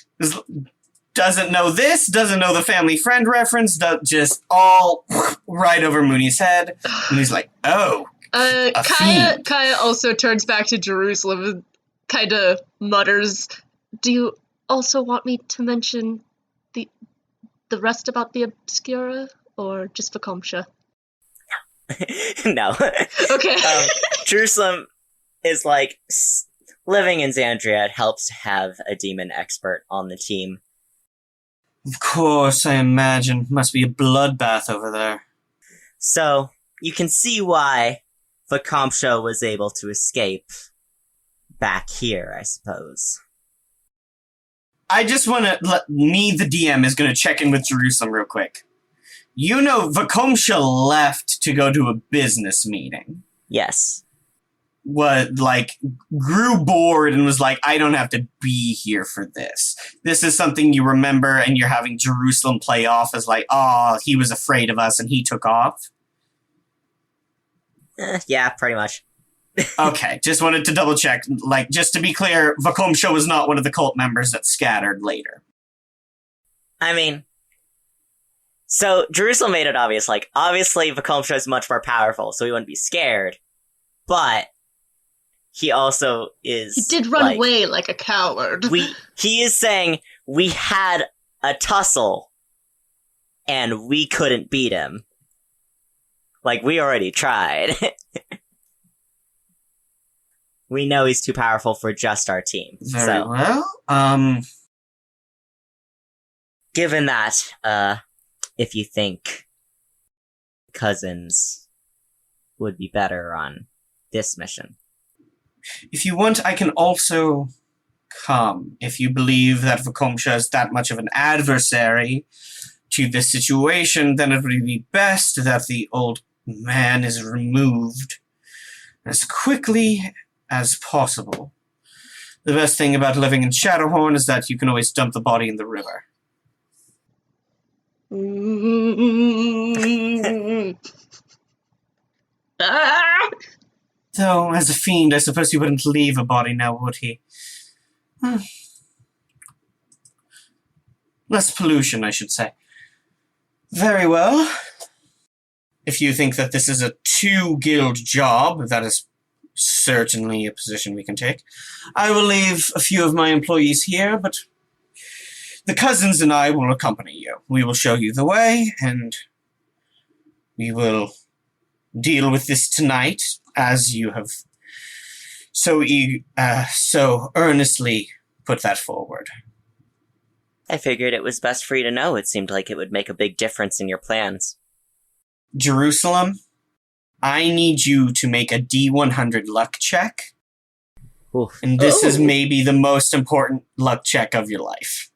doesn't know this, doesn't know the family friend reference, just all right over Mooney's head. And he's like, oh, a fiend. Kaya also turns back to Jeruselem and kind of mutters, do you also want me to mention the rest about the Obscura, or just Vakomsha? No. Okay. Jeruselem is like, living in Xandria, it helps to have a demon expert on the team. Of course, I imagine. Must be a bloodbath over there. So, you can see why Vakomsha was able to escape back here, I suppose. I just want to the DM, is going to check in with Jeruselem real quick. You know, Vakomsha left to go to a business meeting. Yes. Grew bored and was like, I don't have to be here for this. This is something you remember, and you're having Jeruselem play off as like, oh, he was afraid of us and he took off. Yeah, pretty much. Okay, just wanted to double check. Just to be clear, Vakomsha was not one of the cult members that scattered later. I mean, so Jeruselem made it obvious, obviously Vakomsha is much more powerful, so he wouldn't be scared, but he also is... He did run away like a coward. He is saying, we had a tussle, and we couldn't beat him. We already tried. We know he's too powerful for just our team. Very well. Given that, if you think cousins would be better on this mission. If you want, I can also come. If you believe that Vakomsha is that much of an adversary to this situation, then it would be best that the old man is removed as quickly as possible. The best thing about living in Shadowhorn is that you can always dump the body in the river. Though, as a fiend, I suppose he wouldn't leave a body now, would he? Less pollution, I should say. Very well. If you think that this is a 2-guild job, that is certainly a position we can take. I will leave a few of my employees here, but the cousins and I will accompany you. We will show you the way, and we will deal with this tonight, as you have so earnestly put that forward. I figured it was best for you to know. It seemed like it would make a big difference in your plans. Jeruselem, I need you to make a D100 luck check. Oof. And this is maybe the most important luck check of your life.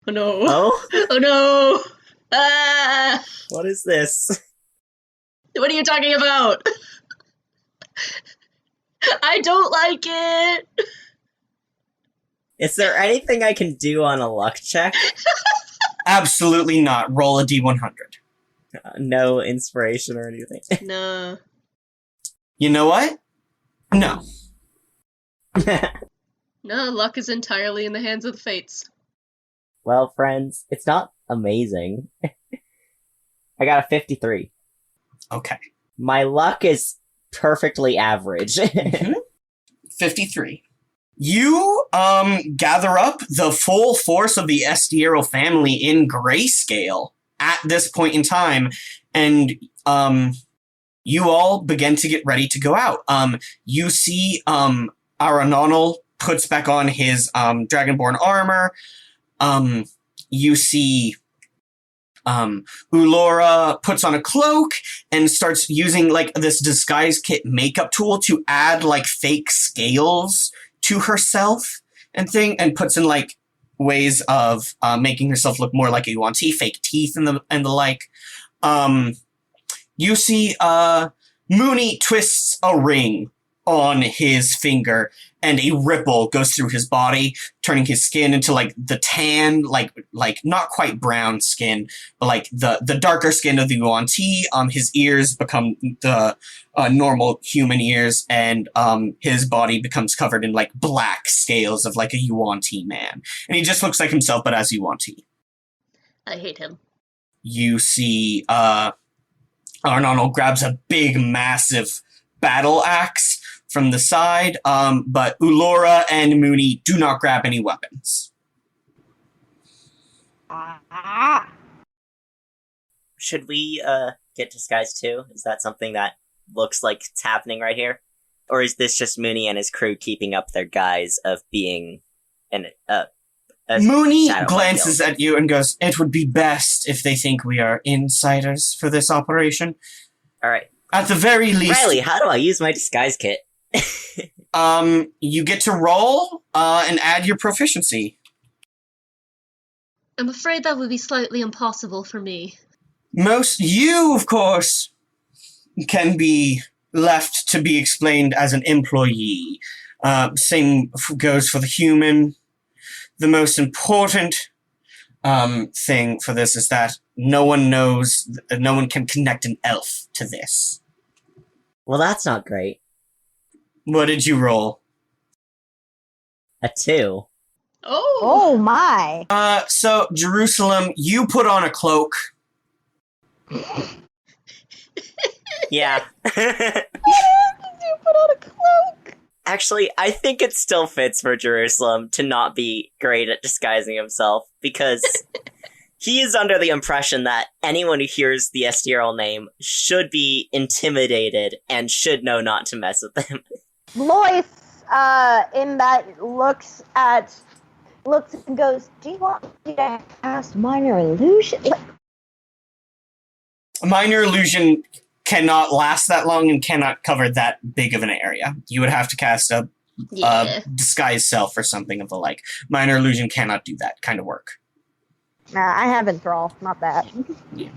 Oh no. Oh? Oh no. Ah! What is this? What are you talking about? I don't like it. Is there anything I can do on a luck check? Absolutely not. Roll a D100. No inspiration or anything. No. You know what? No. No, luck is entirely in the hands of the fates. Well, friends, it's not amazing. I got a 53. Okay. My luck is perfectly average. 53. You, gather up the full force of the Estiero family in grayscale at this point in time, and, you all begin to get ready to go out. You see, Aranonal puts back on his, Dragonborn armor. You see, Ulora puts on a cloak and starts using, like, this disguise kit makeup tool to add, like, fake scales to herself and puts in, like, ways of, making herself look more like a Yuan-Ti, fake teeth and the like. You see, Mooney twists a ring on his finger, and a ripple goes through his body, turning his skin into, like, the tan, like not quite brown skin, but, like, the darker skin of the Yuan-Ti. His ears become the normal human ears, and his body becomes covered in, like, black scales of, like, a Yuan-Ti man. And he just looks like himself, but as Yuan-Ti. I hate him. You see, Arnonald grabs a big, massive battle axe from the side, but Ulora and Mooney do not grab any weapons. Should we, get disguised too? Is that something that looks like it's happening right here? Or is this just Mooney and his crew keeping up their guise of being a Mooney Shadow glances Guild? at you and goes, "It would be best if they think we are insiders for this operation. Alright. At the very least..." Riley, how do I use my disguise kit? You get to roll, and add your proficiency. I'm afraid that would be slightly impossible for me. You, of course, can be left to be explained as an employee. Same goes for the human. The most important thing for this is that no one can connect an elf to this. Well, that's not great. What did you roll? A 2. Oh my. So, Jeruselem, you put on a cloak. Yeah. You put on a cloak. Actually, I think it still fits for Jerusalem to not be great at disguising himself, because he is under the impression that anyone who hears the Estiral name should be intimidated and should know not to mess with him. Lois, in that looks and goes, "Do you want me to cast minor illusion?" Minor illusion cannot last that long and cannot cover that big of an area. You would have to cast a disguise self or something of the like. Minor illusion cannot do that kind of work. Nah, I have enthrall, not that. Yeah.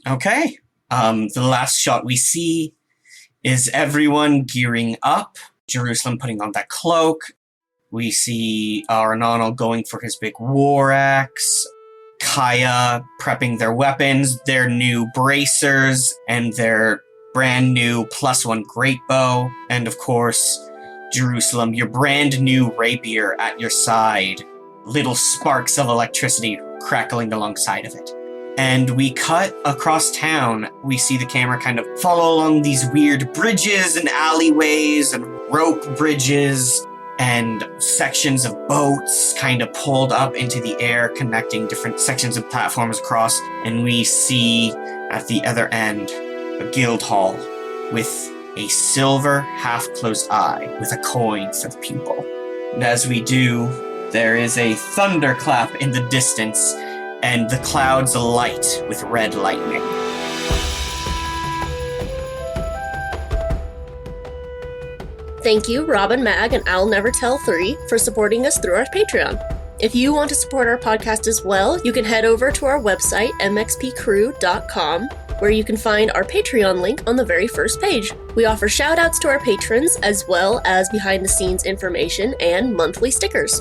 Okay. The last shot we see is everyone gearing up. Jeruselem putting on that cloak. We see Aranonal going for his big war axe. Kaya prepping their weapons, their new bracers, and their brand new +1 great bow. And of course, Jeruselem, your brand new rapier at your side. Little sparks of electricity crackling alongside of it. And we cut across town. We see the camera kind of follow along these weird bridges and alleyways and rope bridges and sections of boats kind of pulled up into the air, connecting different sections of platforms across. And we see at the other end a guild hall with a silver half-closed eye with a coin for the pupil. And as we do, there is a thunderclap in the distance, and the clouds alight with red lightning. Thank you, Robin Mag and I'll Never Tell 3 for supporting us through our Patreon. If you want to support our podcast as well, you can head over to our website, mxpcrew.com, where you can find our Patreon link on the very first page. We offer shoutouts to our patrons, as well as behind-the-scenes information and monthly stickers.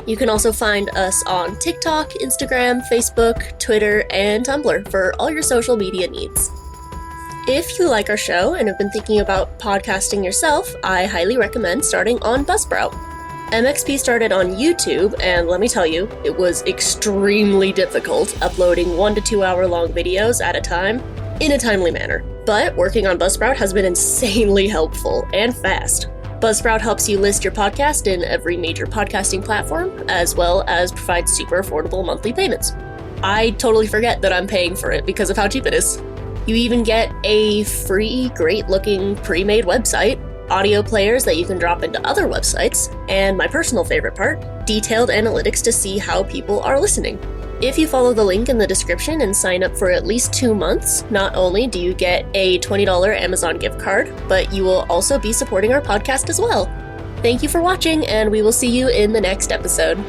You can also find us on TikTok, Instagram, Facebook, Twitter, and Tumblr for all your social media needs. If you like our show and have been thinking about podcasting yourself, I highly recommend starting on Buzzsprout. MXP started on YouTube, and let me tell you, it was extremely difficult uploading 1 to 2 hour long videos at a time in a timely manner. But working on Buzzsprout has been insanely helpful and fast. Buzzsprout helps you list your podcast in every major podcasting platform, as well as provide super affordable monthly payments. I totally forget that I'm paying for it because of how cheap it is. You even get a free, great-looking, pre-made website, audio players that you can drop into other websites, and my personal favorite part, detailed analytics to see how people are listening. If you follow the link in the description and sign up for at least 2 months, not only do you get a $20 Amazon gift card, but you will also be supporting our podcast as well. Thank you for watching, and we will see you in the next episode.